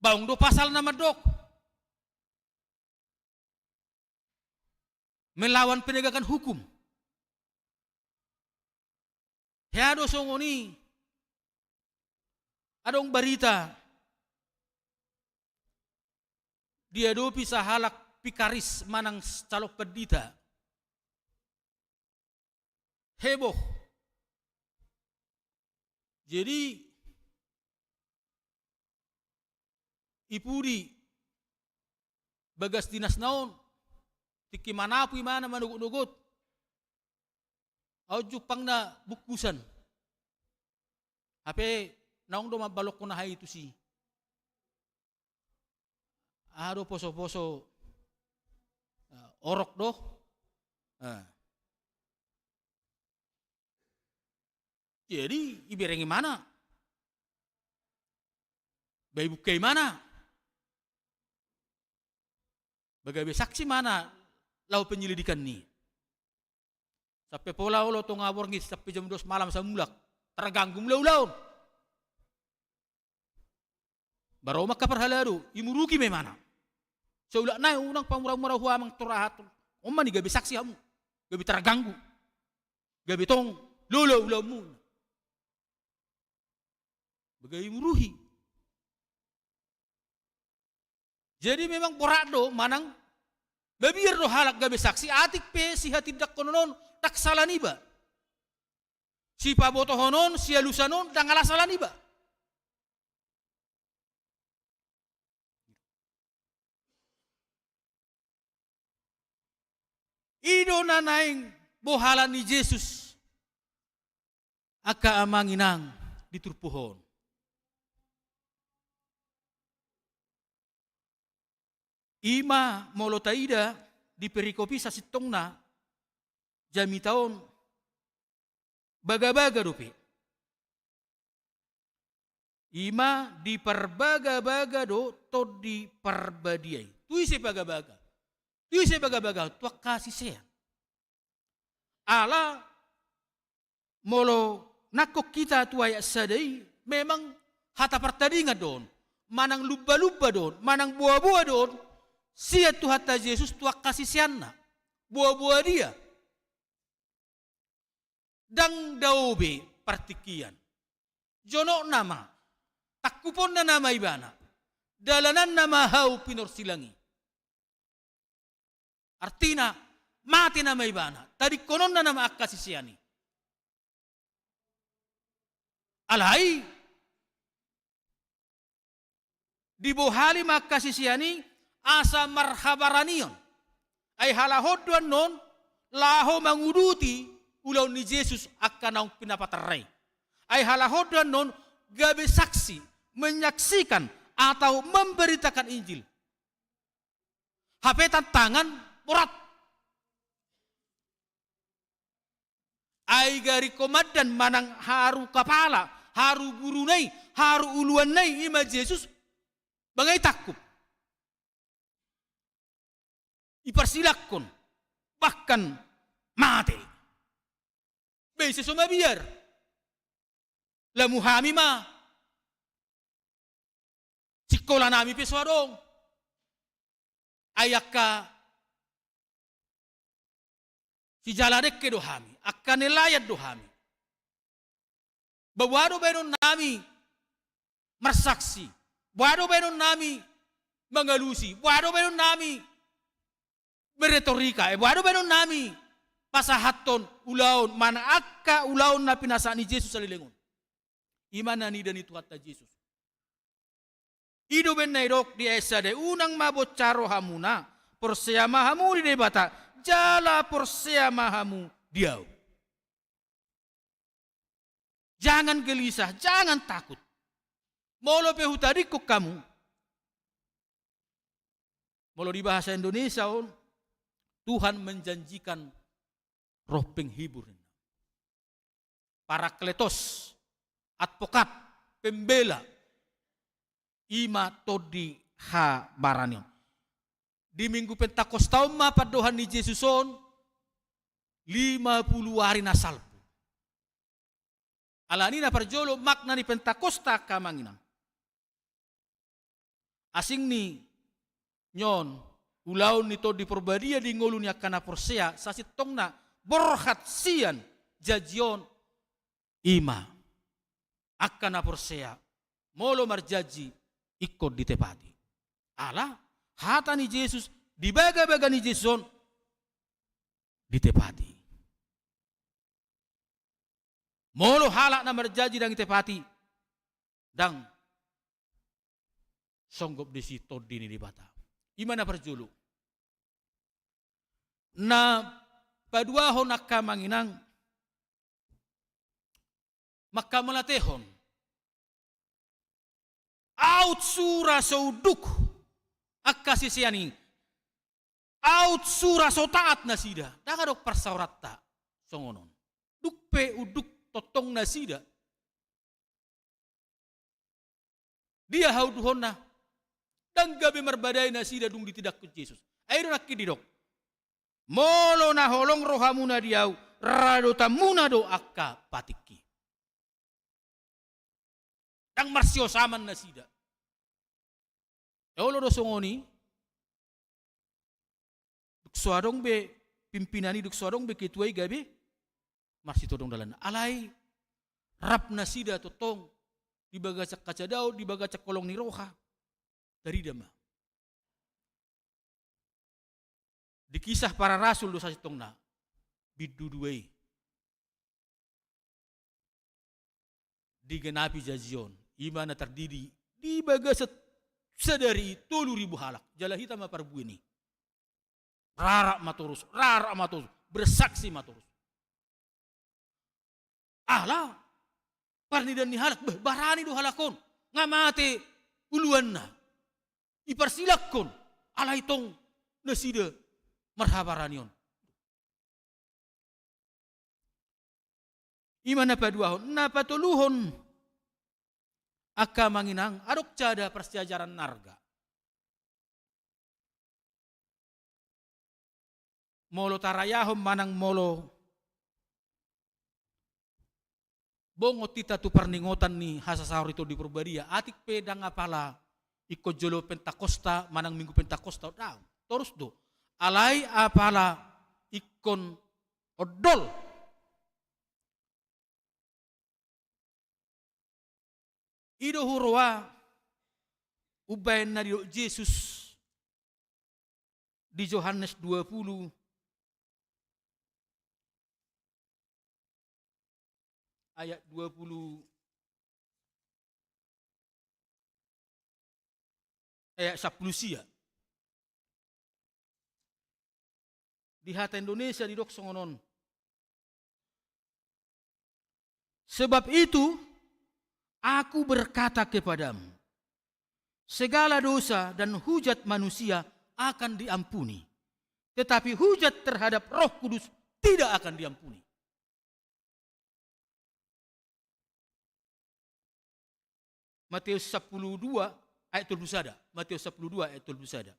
baung do pasal nama dok melawan penegakan hukum. Heado songoni adong barita dia do pisah halak pikaris manang calok pedita heboh. Jadi ipudi bagas dinas naon tiki manapu mana manugut-nugut au jupang na bukusan hape naong do mabalok ko na hay itu si ado poso-poso orok do jadi iberengi mana bayi bukai mana bagaimana saksi mana lau penyelidikan ni sampai pola ulo to ngawur ngis sampai jam 2 malam samulak terganggu ulau-ulau baru maka perhalado imurugi memana seulak naik unang pamurah-murah huamang turahat omani gabi saksi kamu gabi terganggu gabi tong lolo ulamu bagai muruhi. Jadi memang porado manang babiar do halak gabi saksi atik pe si hatidak kononon tak salah niba. Si paboto honon, si alusanon, tak ngalah salah niba. Ido na naing bohalan ni Yesus aka amanginang diturpuhon. Ima molotaida di perikopi sa sitong na jami taon baga-baga dope. Ima di parbaga-baga do to di parbadiay. Tu isi baga-baga. Tu isi baga-baga tuak kasih saya. Ala molo nakok kita tuaya sadai memang hata pertandingan don. Manang luba-luba don, manang buah-buah don. Sia tu hata Yesus tuak kasih sianna. Buah-buah dia. Dang daube partikian. Jono nama. Takupon na nama ibana. Dalanan nama hau pinorsilangi. Artina, mati nama ibana. Tadi konon na nama akasisiani. Alai, di bohali makasisiani asa marhabaranion. Ay halahodwan non, laho manguduti ulaw ni Jesus akan ang pinapataray. Ay halahodwan non, gabi saksi, menyaksikan atau memberitakan Injil. Hapetan tangan, murat. Ay gari komandan manang haru kapala, haru gurunay, haru uluanay ima Jesus, bangay takut. Ipersilakon, bahkan mati. Bisa sumabiar. Lamuhami ma. Sikola nami peswadong. Ayaka si jaladek ke dohami. Akan nelayat dohami. Bawado benon nami marsaksi. Bawado benon nami mengalusi. Bawado benon nami beretorika. Bawado benon nami pasahaton ulaon. Mana akka ulaon na pinasa ni Jesus sa lilingon. Imana ni dan itu kata Jesus. Ido ben nairok di esade unang mabocaro hamuna. Porseama hamu di debata. Jala porseama hamu diau. Jangan gelisah, jangan takut. Molo pehu tadi kok kamu. Molo di bahasa Indonesia Tuhan menjanjikan roh penghibur. Parakletos, advokat, pembela, ima todi ha baranion. Di minggu Pentakosta mapadohan ni Jesuson 50 hari na salpo. Alani na parjolo makna ni Pentakosta kamanginang. Asing ni nyon ulaon nito di porbadia di ngulu niya kana porsea sasitong na borhat sian jajion ima akan na porsea molo marjaji ikut ditepati. Ala hata ni Yesus di baga-baga ni Yesuson ditepati. Molo halak na marjaji dang itepati dang songgop di situ dini di bata. Imana perjulu na paduahon akka manginang maka melatehon out sura sauduk akka sisiani out sura so taat nasida dagadok persaurata songonon dukpe uduk totong nasida dia hauduhon na dan gabi merbadai nasida dung ditidak ke Yesus ayo nak kididok molo na holong rohamuna diau rado tamuna do akka patiki dang marsio saman nasida Eolo do songoni duk suadong be pimpinani duk suadong be ketuai gabi masih todong dalan alai rap nasida totong di bagacak kaca daud di bagacak kolong ni roha dari dama di kisah para rasul dosa sitong na biduduai digenapi jajion imana terdiri di bagacak sadari 3.000 halak jala hitam parbu ini rarak maturus bersaksi maturus ala parni dan ni halak barani do halakon ngamate uluan na ipersilakon ala itong nasida marhabaranion imana paduahon na patuluhon akka manginang adok cada persejajaran narga molo tarayahom manang molo bongo tita tu perningotan ni hasasahur itu di Purbadia atik pedang apala ikut jolo Pentakosta manang minggu Pentakosta daw terus do alai apala ikon odol ido hurwa ubayan na dio Yesus di Yohanes 20 ayat 20 10 sia. Di hata Indonesia di dok songonon. Sebab itu aku berkata kepadamu, segala dosa dan hujat manusia akan diampuni, tetapi hujat terhadap Roh Kudus tidak akan diampuni. Matius 10:2 ayat 21. Matius 10:2 ayat 21.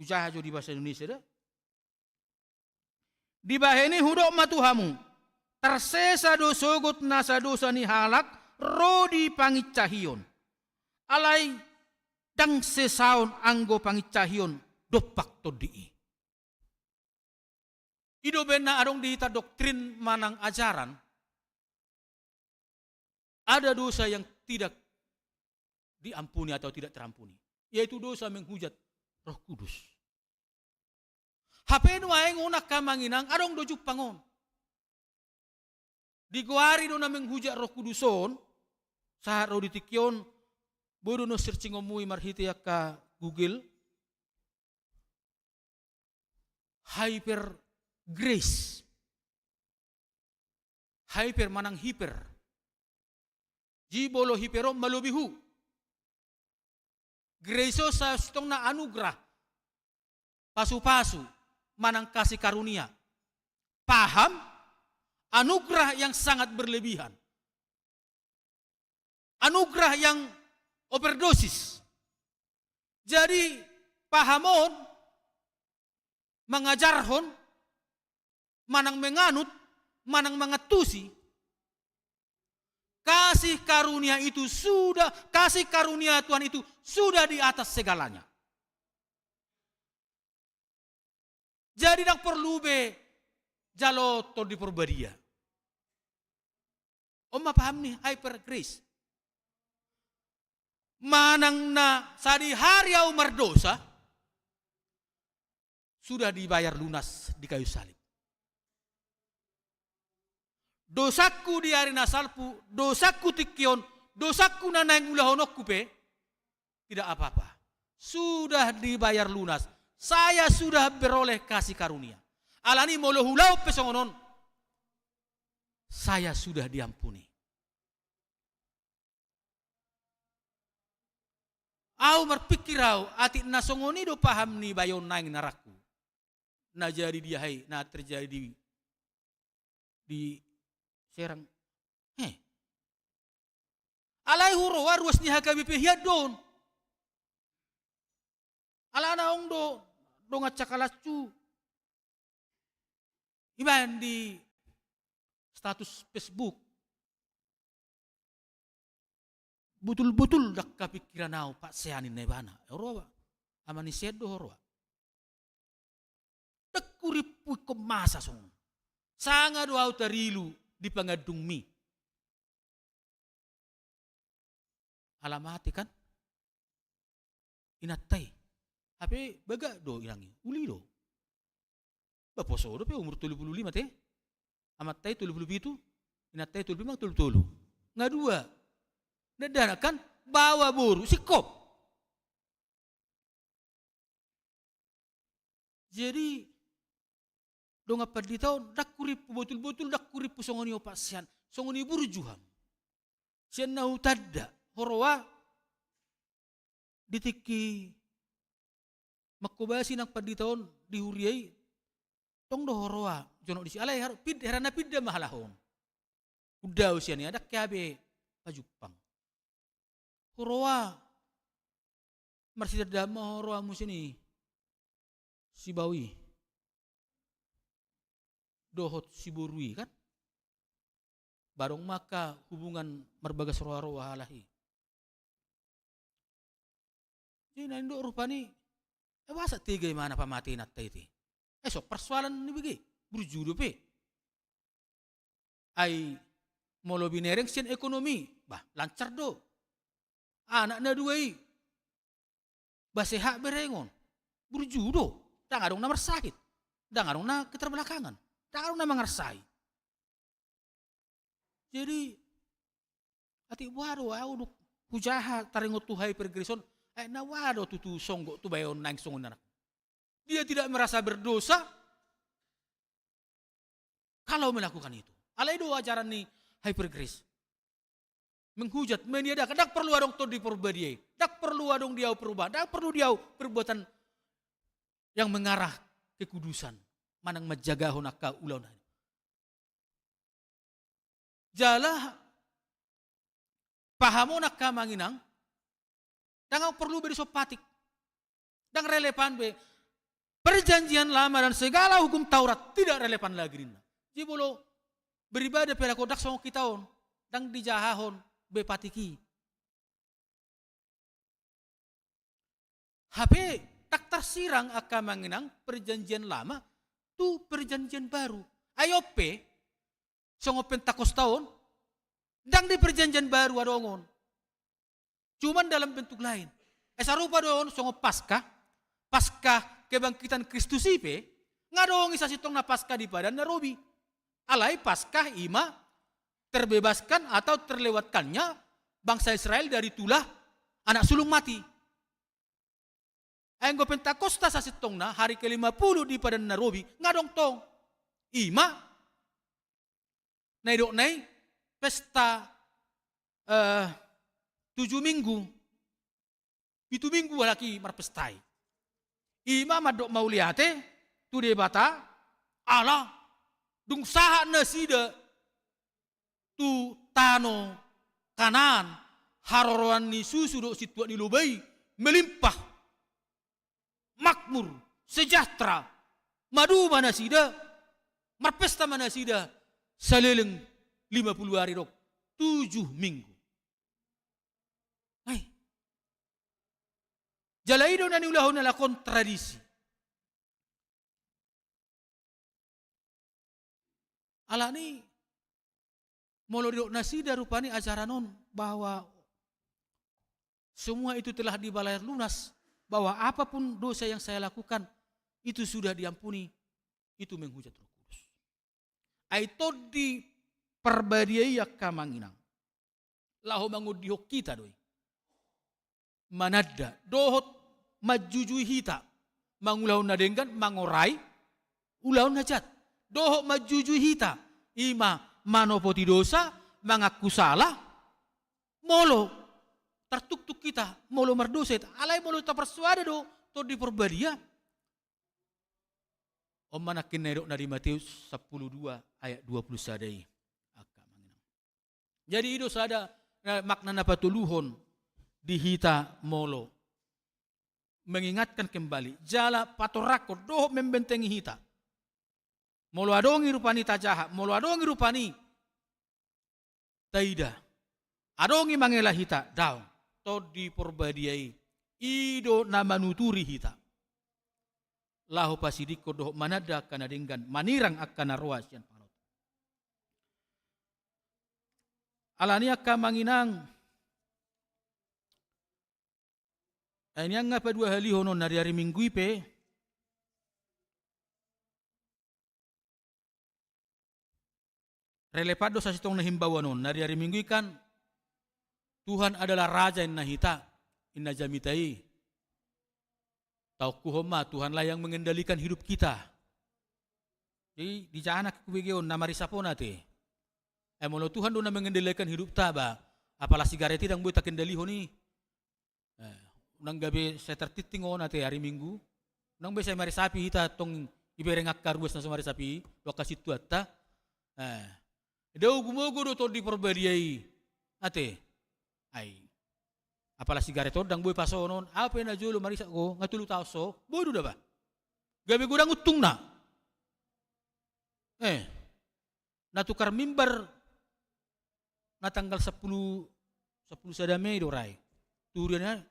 Usaha jo di bahasa Indonesia dah. Di bahini hudok matuhamu, tersesa dosogot nasa dosa ni halak, rodi pangicahion. Alai dang sesaon anggo pangicahion dopak todii. Ido bena adong dihita doktrin manang ajaran. Ada dosa yang tidak diampuni atau tidak terampuni, yaitu dosa menghujat Roh Kudus. Hape nu aeng unak kamanginang adong dojuk pangon. Diguari do na menghujat Roh Kuduson, saat ro ditikyon, bodo no searching omui marhiti ka Google, hyper grace. Hyper manang hiper. Jibolo hipero malubihu. Grace sa stong na anugrah. Pasu-pasu manang kasih karunia. Paham? Anugerah yang sangat berlebihan. Anugerah yang overdosis. Jadi pahamon, mengajarhon, manang menganut, manang mengatusi, kasih karunia itu sudah, kasih karunia Tuhan itu sudah di atas segalanya. Jadi dak perlu be jalo to di perbadia. Oma paham nih hyper grace. Manang na sadi hari au merdosa sudah dibayar lunas di kayu salib. Dosaku di hari nasalpu, dosaku tikion, dosaku nanaing ulahonokku pe, tidak apa-apa. Sudah dibayar lunas. Saya sudah beroleh kasih karunia. Alani molohulau pesongonon. Saya sudah diampuni. Au berpikir au, ati nasongoni do paham ni bayon naing naraku. Na jadi dia hai, na terjadi di Serang. Alai huro warwas ni hakabi pihia don. Alana ong do ngacakalacu. Iban di status Facebook. Betul-betul dak kapikiran au Pak Seanin nebana. Orowa. Amani sedo orowa. Dak kuripu kemasa song. Sanga do au tarilu di pangadung mi. Alamati kan? Inatai. Tapi baga do ilangi. Uli do. Baposo do pe umur 35 teh. Amatai 37. Inatai 35 tulu. Ngadua. Nedana kan bawa boru sikop. Jadi dong apa di tahun dak kuripu betul-betul dak kuripu songoni opak sian songoni burjuham sian nahu tadda horowa ditiki makobasi nak padi tahun dihuriai tong do horowa jono disi alai herana pidda mahalahon udah usiani ada kiabe pajupang horowa marsi dama horowa musini Sibawi dohot siburui kan barong maka hubungan merbagas roha-roha halahi jadi nando rupani wasa tiga mana pamati natta iti sok persoalan ni bagi berjudo pe ai molo binereng sen ekonomi bah lancar do anak na duai baseha berengon berjudo dang adong na marsahit dang adong na keterbelakangan dang adong na mangarsai jadi ati waro au Pujaha taringot tuhai pergrison, nawado tutu songgo tu bayon nang songon anak. Dia tidak merasa berdosa kalau melakukan itu. Alai do ajaran ni hyper grace. Menghujat, meniadakan, dak perlu adong to diperbadiai, dak perlu adong dia perubahan, dak perlu dia perbuatan yang mengarah kekudusan, manang menjaga honaka ulaun. Jala pahamo nak manginang, dang perlu berisopatik, dang relevan be perjanjian lama dan segala hukum Taurat tidak relevan lagi. Jadi bolo beribadah pada kodak sama kita on, dang dijahahon be patiki. HP tak tersirang akan mengenang perjanjian lama tu perjanjian baru. Ayo pe songo Pentakos tahun dang di perjanjian baru adongon. Cuman dalam bentuk lain. Sarupa doon songo Paskah kebangkitan Kristus ipe ngadong isa sitong na Paskah di Padan Narobi. Alai Paskah ima terbebaskan atau terlewatkannya bangsa Israel dari tulah anak sulung mati. Ayang go Pentakosta sa sitong na hari ke-50 di Padan Narobi ngadong tong ima naidok nai pesta 7 minggu. 7 minggu laki marpestai. Ima madok mauliate tu debata ala dung saha nasida tu tano kanan haroroan ni susu do situat ni lubai melimpah makmur sejahtera madu manasida marpesta manasida saleleng 50 hari dok 7 minggu. Hai. Jalaido na niulahon na lakon tradisi. Ala ni molodok nasida rupani ajaranon bahwa semua itu telah dibayar lunas, bahwa apapun dosa yang saya lakukan itu sudah diampuni, itu menghujat Roh Kudus. Aito di perbadiai kamanginang. Laho mangudihok kita doi. Manada dohot majujui hita mangulaun nadenggan mangorai ulaun hajat. Dohot majujui hita ima manopoti dosa mengaku salah molo tertuk-tuk kita molo merdosa alai molo ta persuada do to di perbadia. Om manakin nedok dari Matius 10:2 ayat 20 sadai. Jadi itu sada makna na patuluhon di hita molo. Mengingatkan kembali jala patorako doh membentengi hita. Molo adongi rupani tajaha, molo adongi rupani taida. Adongi mangela hita daw to di perbadiai ido na manuturi hita. Lahu pasidiko doh manada kana denggan manirang akana ruas yan panot. Alania ka manginang ini ang nga pa 2 hali honon nari-ari minggu ipe relepado sa sitong nahimbawan nun nari-ari minggu ikan Tuhan adalah raja yang nahita inna jamitai tau kuhoma Tuhanlah yang mengendalikan hidup kita. Jadi di jahanak kubigeon namarisapon ate molo Tuhan do na mengendalikan hidup taba apalah sigareti dang buta kendaliho ni nang gabi saya tertiting on ate hari Minggu nang be saya mari sapi hita tong iberengak karbuas na sumari sapi lokasi tuata dau gumogo do to di perbadiai ate ai apalah sigareto dang boy pasonon apa na julo marisa ko ngatulu tauso bodo da ba gabi gudang utung na natukar mimbar na tanggal 10 sadame do rai turiannya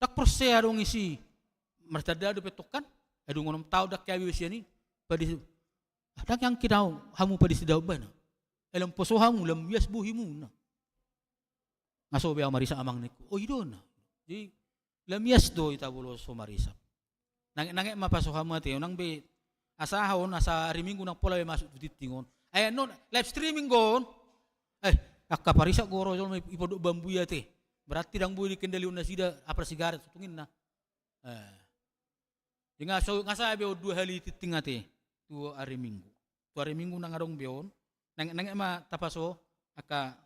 tak persea dong isi martada do petokan adung ngonom tau dak kawi wisiani padi dak yang kidau hamu padi sidaw bana elam poso hamu lam bias buhimu na ngaso be amarisa amang niku oh idona di lam bias do itabulo so marisa nang mapaso hamu ate nang be asahon asa hari Minggu nang pola masuk titingon non live streaming gon Akka parisa goro jol may ipodok bambu ya te. Berarti dang bui dikendaliun na sida apa sigaret tutungin na. Di ngasa beo 2 hari titingate tu hari Minggu. Tu hari Minggu nang adong beon. Nang ema tapaso aka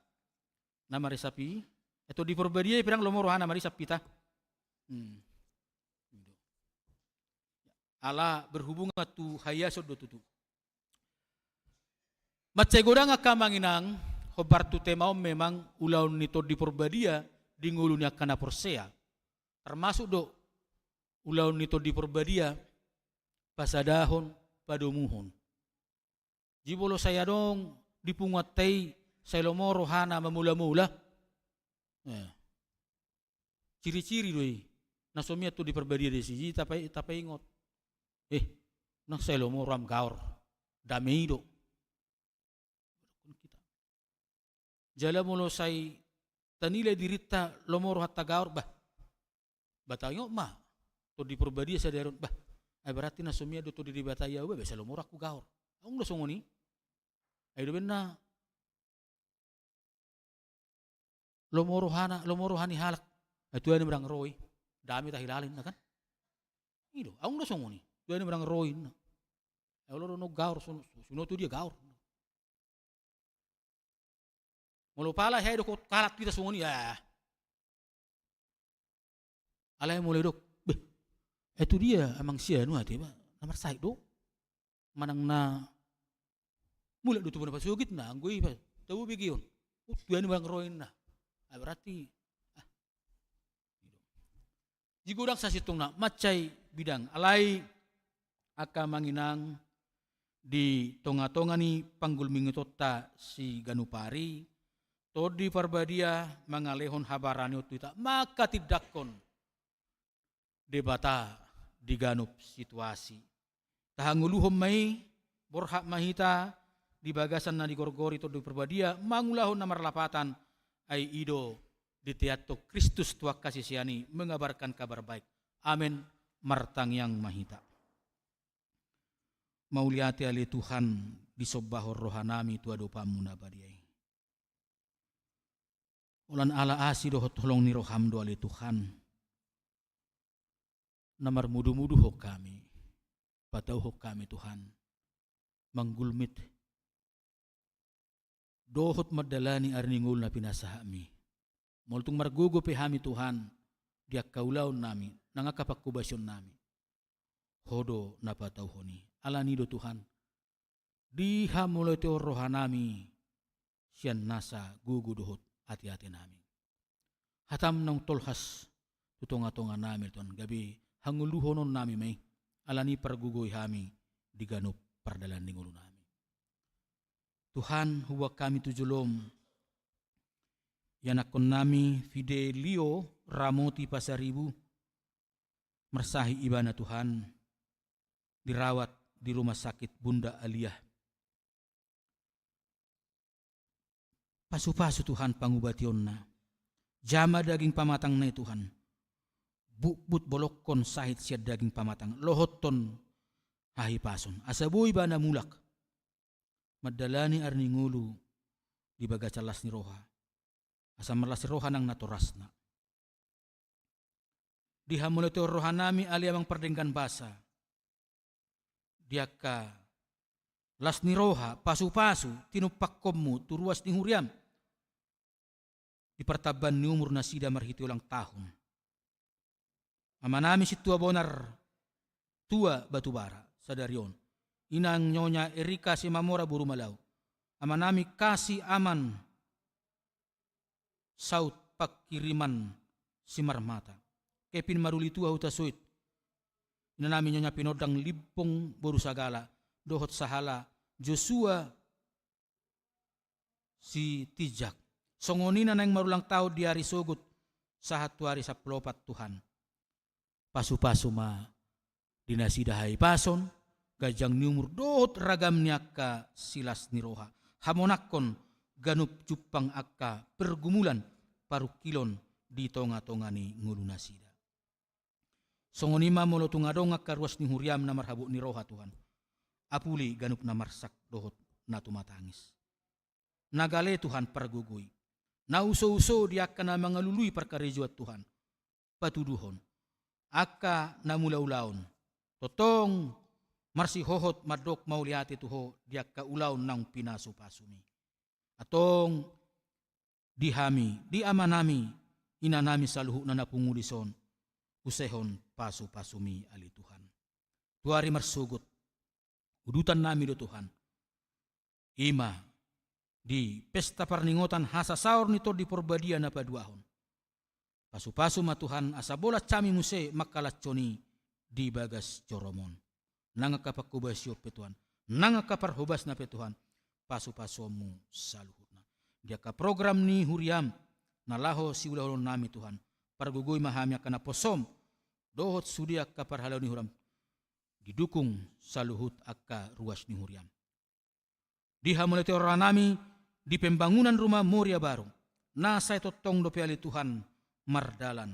nama resapi. Itu di Purbadia pirang lomorohan nama resapi ta. Ala berhubungan tu hayasod do tutu. Macay godang aka manginang hobar tu temao memang ulaw nito di Purbadia di ngulu niya kana Porsea. Termasuk do ulaw nito di Purbadia pasadahon padumuhon. Jibolo saya dong dipungatay sa lomoro hana mamula-mula. Ciri-ciri doi. Nasomia tu di Purbadia di siji tapi ingot. Nang sa lomoro am gaur. Damay do. Jala mulo say tanila dirita lomoro hatta gaur bah. Batayo ma. To di Purbadia sa daron bah. Ay berarti na sumia do to di bataya ba sa lomoro aku gaur. Ang lasong ni. Ay do na lomoro hani halak. Ay tuwa ni merang roy. Dami ta hilalin na kan. Ido, ang lasong ni. Tuwa ni merang roy na. Ay loro no gaur suno tu dia gaur. Mulu pala hay dok kalat kita semua ni ya. Alay mulai dok. Itu dia emang sia nu hati ba. Nomor sai dok. Manang na mulai do tu pun pasugit na anggoi pa. Tahu bigion. Tuan bang roin na. Berarti jigudang sa situng na macay bidang alay aka manginang di tonga-tonga ni panggulming tota si Ganupari. Todi Purbadia mangalehon habarani utuita maka tidakon debata diganup situasi. Tahanguluhom may borhak mahita di bagasan na di gorgori to di Purbadia mangulahon na marlapatan ay ido di teatro Kristus tuak kasisiani mengabarkan kabar baik. Amin martang yang mahita. Mauliati ali Tuhan disobahor rohanami tuado pamuna badiay. Ulan ala asi dohot tolong ni roham do ali Tuhan. Namar mudu-mudu hok kami. Patau hok kami Tuhan. Manggulmit. Dohot madalani arningul na pinasahami. Multung margugo pehami Tuhan. Dia kaulaw nami. Nangakapakubasyon nami. Hodo na patau honi. Ala nido Tuhan. Diha mulai teo rohanami. Sian nasa gugu dohot. Hati-hati namin. Hatam ng tolhas tutunga-tunga namin tuan gabi hanguluhonon namin may alani pargugoy hami diganup pardalan ningulo namin. Tuhan huwag kami tujulom yanakon nami Fidelio Ramoti Pasaribu mersahi iba na Tuhan dirawat di rumah sakit Bunda Aliyah. Pasu-pasu Tuhan pangubation na. Jama daging pamatang na Tuhan. Bukbut bolokon sahit siya daging pamatang. Lohoton hahipason. Asaboy ba na mulak. Madalani arningulu di baga calas ni roha. Asa malas roha nang naturas na. Dihamulito roha nami aliamang pardenggan basa. Diaka las ni roha, pasu-pasu, tinupak komu, turuas ni huriam. Di partaban ni umur na sida marhiti ulang tahun. Amanami si tua bonar, tua batubara, sadaryon. Inang nyonya Erika si Mamora Burumalaw. Amanami kasi aman, saut pakiriman si Marmata. Kepin maruli tua utasuit. Inanami nyonya pinodang libong borusagala. Dohot sahala Joshua si Tijak. Songonina na yung marulang tao di hari sugot sa hatuari sa plopat Tuhan. Pasu-pasu ma dinasidahay pason gajang niumur dohot ragam niya ka silas ni roha. Hamonakon ganup cupang akka pergumulan parukilon di tonga-tonga ni ngulunasida. Songonima molo tungadong akka ruas ni huriam na marhabu ni roha Tuhan. Apuli ganup na marsak dohot na tumatangis. nagale Tuhan pergugui. Na uso-uso dia akan mengalului perkara juat Tuhan. Patuduhon. Aka na mula-ulaon. Totong marsi hohot madok mauliati tuho dia ka ulaon nang pinasu-pasumi. Atong dihami, diamanami, inanami saluhu na napungulison, usehon pasu-pasumi ali Tuhan. Tuari marsugot, udutan nami do Tuhan. Ima, di pesta parningotan hasa saur nito di porbadia na paduahon. Pasu-pasu ma Tuhan asa bola cami muse makalaconi di bagas coromon. Nanga kapakubasyo pe Tuhan, nanga kaparhubas na pe Tuhan, pasu-pasumu saluhutna. Dia ka program ni huriam, nalaho si ulahulon nami Tuhan, pargugoy mahami akana posom, dohot sudia kaparhalaw ni huram, didukung saluhut akka ruas ni huriam. Diha mulai orang nami di pembangunan rumah Moria baru, nasa itu tong dope ali Tuhan mardalan,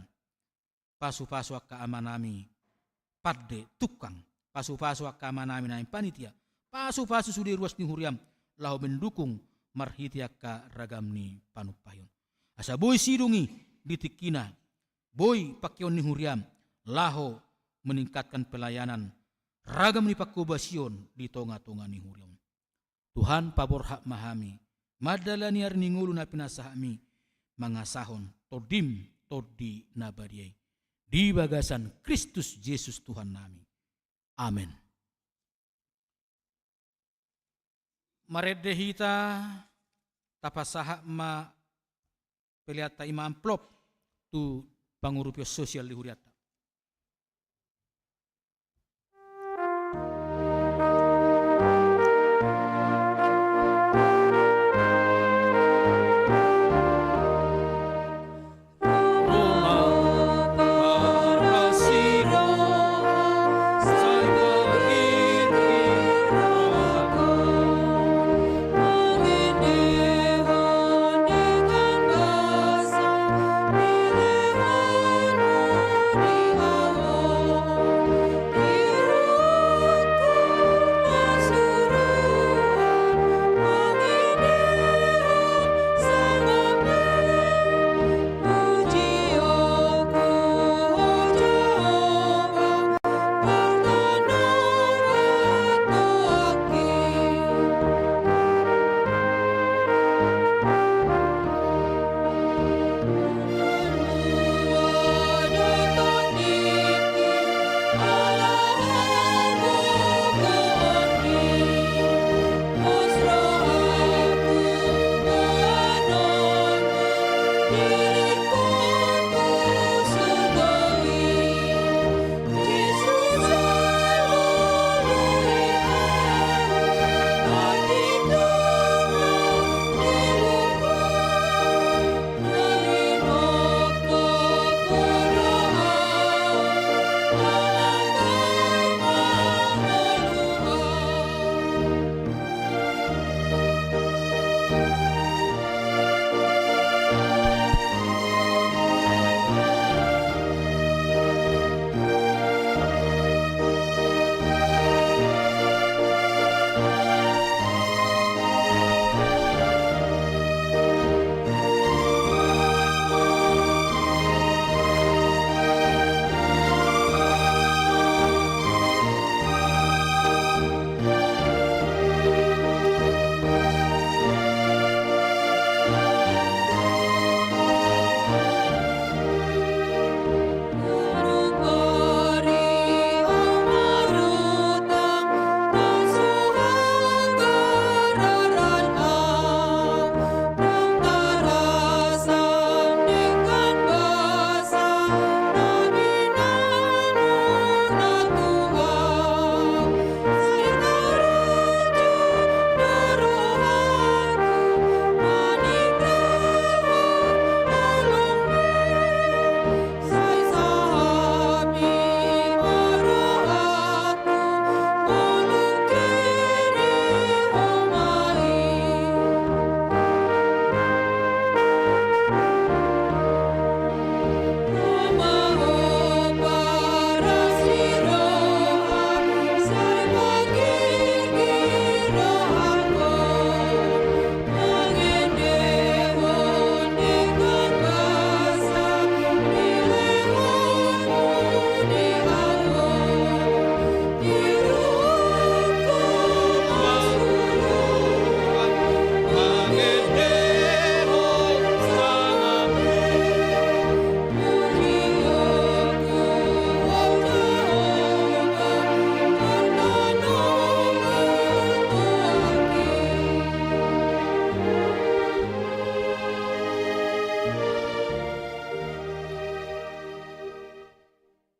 pasu-pasu akka amanami, padde tukang, pasu-pasu akka amanami naim panitia, pasu-pasu sudi ruas ni huriam, lahu mendukung marhiti akka ragam ni panupayon. Asa boy sidungi ditikina, boy pakyon ni huriam, laho meningkatkan pelayanan, ragam ni pakubasion di tonga-tonga ni huriam. Tuhan pabor hak mahami, madalani arningulu na pinasahami, mangasahon todim todi nabadiay. Di bagasan Kristus Yesus Tuhan nami. Amen. Maredehita tapasaha ma peliata ima amplop tu pangurupyo sosial di huriata. Amen.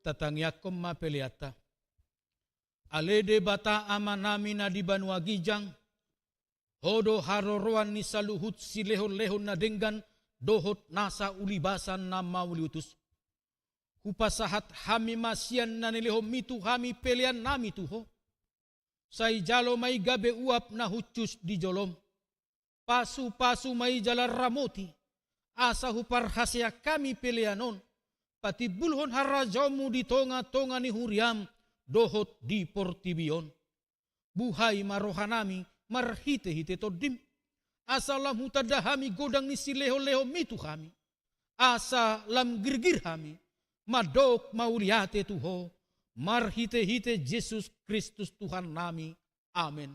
tatangyakom mapeliata. Alede bata amanami na di Banua Gijang, hodo haroroan ni saluhut si lehon-lehon na denggan, dohot nasa ulibasan na mauliutus. Hupasahat hami masian na nilehom mitu hami pelian nami tuho. Say jalo may gabe uap na hucus di jolom. Pasu-pasu may jalar ramoti. Asa huparhasya kami pelianon. Pati bulhon harajomu di tonga-tonga ni huriam. Dohot di portibion. Buhay marohanami marhite-hite todim. Asa lam hutadahami godang ni si leho-leho mitu kami. Asa lam girgir hami. Madok mauliate tuho. Marhite-hite Yesus Kristus Tuhan nami. Amin.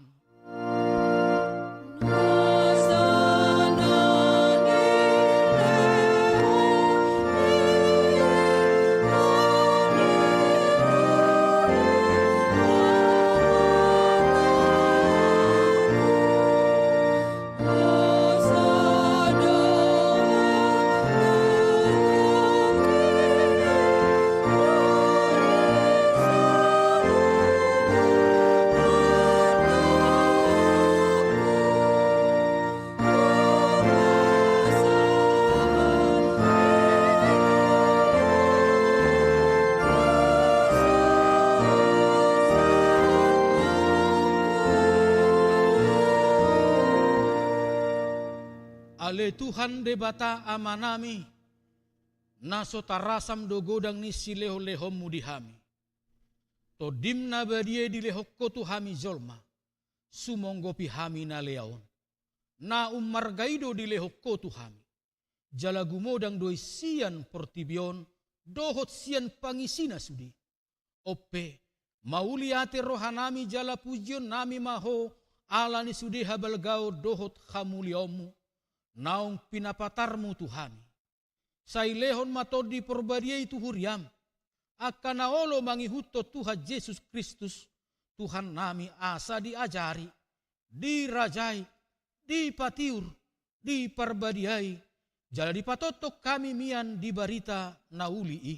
Ale Tuhan de bata amanami, naso tarasam do godang ni si leho-lehom mudihami. To dimna badie di lehokko tu hami jolma, sumonggopi hami na leaon. Na margaido di lehokko tu hami, jala gumodang doi sian portibion, dohot sian pangisina sudi. Ope, mauliate rohanami jala pujion nami maho, ala ni sudi habalgao dohot hamuliomu. Naung pinapatarmu Tuhami. Say lehon matodi perbadiai tu huriam. Akana olo mangihuto Tuhan Yesus Kristus. Tuhan nami asa diajari, dirajai, dipatiur, diperbadiai. Jala dipatotok kami mian di barita naulii.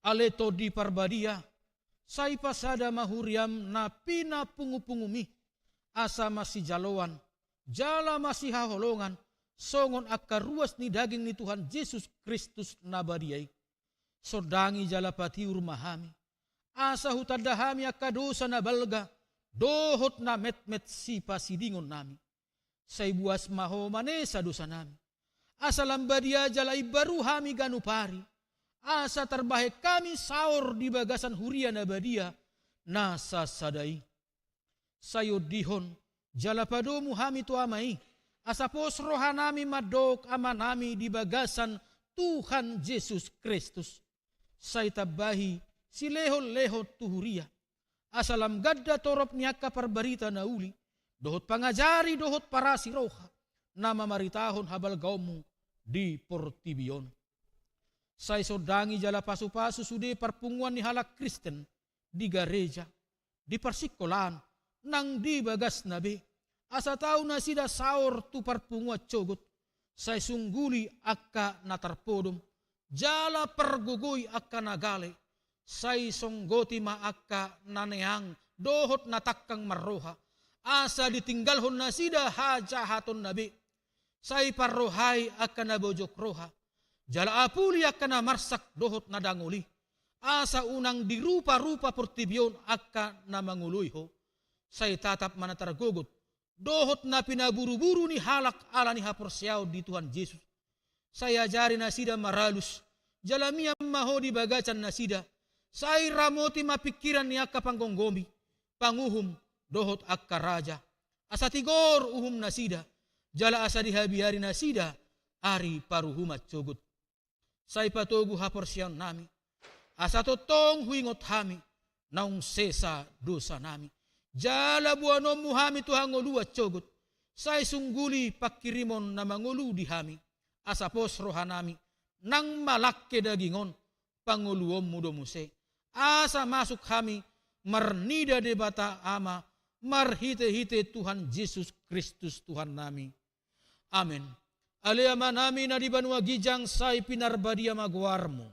Aleto di parbadia. Say pasada mahuriam na pinapungu-pungumi. Asa masih jaloan. Jala masih haholongan, songon akka ruas ni daging ni Tuhan Yesus Kristus nabadiai. Sodangi jala patiur mahami, asa hutadahami akka dosa na balga, dohot na met-met si pasidingon nami. Say buas maho manesa dosa nami. Asa lambadia jala ibaru hami ganupari, asa terbahe kami saor di bagasan huria nabadia, nasa sadai. Sayo dihon, jala padomu hami tu amai, asapos rohanami madok amanami di bagasan Tuhan Yesus Kristus. Say tabahi si leho-leho tuhuria, asalam gadda torop niaka parbarita na uli, dohot pangajari dohot parasi roha, nama maritahon habal gaumu di portibion. Say sodangi jala pasu-pasu sude parpunguan ni halak Kristen di gereja, di persikolan, nang di bagas nabi, asa tau na sida saor tu parpungwa cogot, say sungguli akka natarpodom, jala pergugoy akka nagale, say songgoti ma akka naneang, dohot natakkang marroha, asa ditinggalhon na sida hajahaton nabi, say parrohay akka nabojok roha, jala apuli akka namarsak dohot nadanguli, asa unang dirupa-rupa portibion akka namanguluyho, say tatap manatargogot, dohot na pinaburu-buru ni halak ala ni haporsiaw di Tuhan Yesus. Saya jari na sida maralus, jalamiam maho di bagacan na sida, say ramoti mapikiran ni akka panggonggomi, panguhum dohot akka raja. Asa tigor uhum na sida, jala asa dihabiari na sida, ari paruhumat cogot. Say patogu haporsiaw nami, asa totong huingot hami, naung sesa dosa nami. Jala buanom muhami Tuhan ngolu at cogot, say sungguli pakirimon na mangulu di hami, asapos rohanami, nang malakke dagingon, panguluom mudomuse, asa masuk hami, marnida de bata ama, marhite-hite Tuhan Yesus Kristus Tuhan nami. Amin. Aliama nami na di Banua Gijang say pinarbadia magwarmo,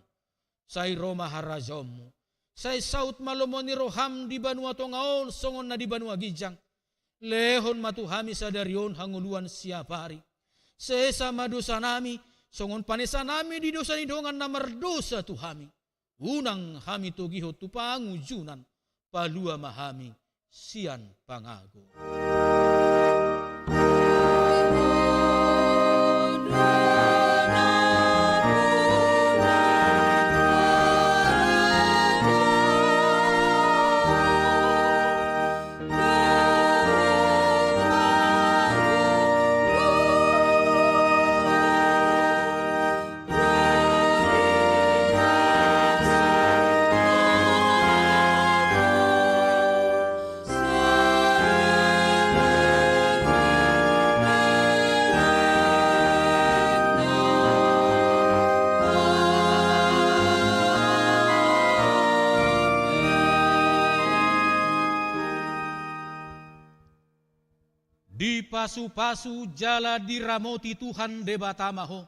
Sai Roma harajomu. Sai saut malomoni roham di banua tongaon songon na di banua gijang. Lehon matuhami sadarion hanguluan siapari. Sesa madosa nami, songon panesa nami di dosa nidongan na merdosa tuhami. Unang hami togiho tupangujunan, palua mahami sian pangago. Di pasu-pasu jala diramoti Tuhan debatamaho.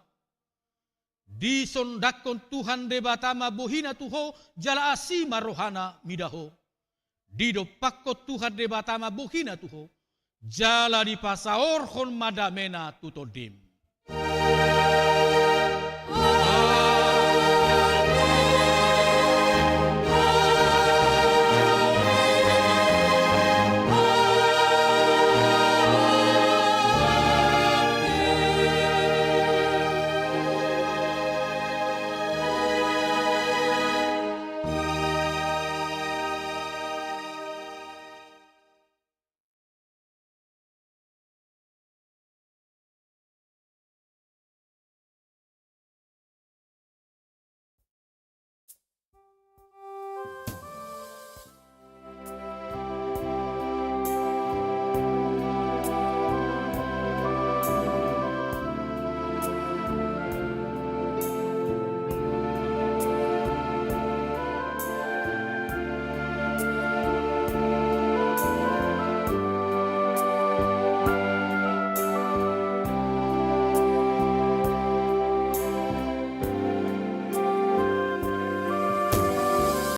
Di sondakon Tuhan debatama bohina tuho jala asima rohana midaho. Di dopakko Tuhan debatama bohina tuho jala di pasaorhon madamena tutodim.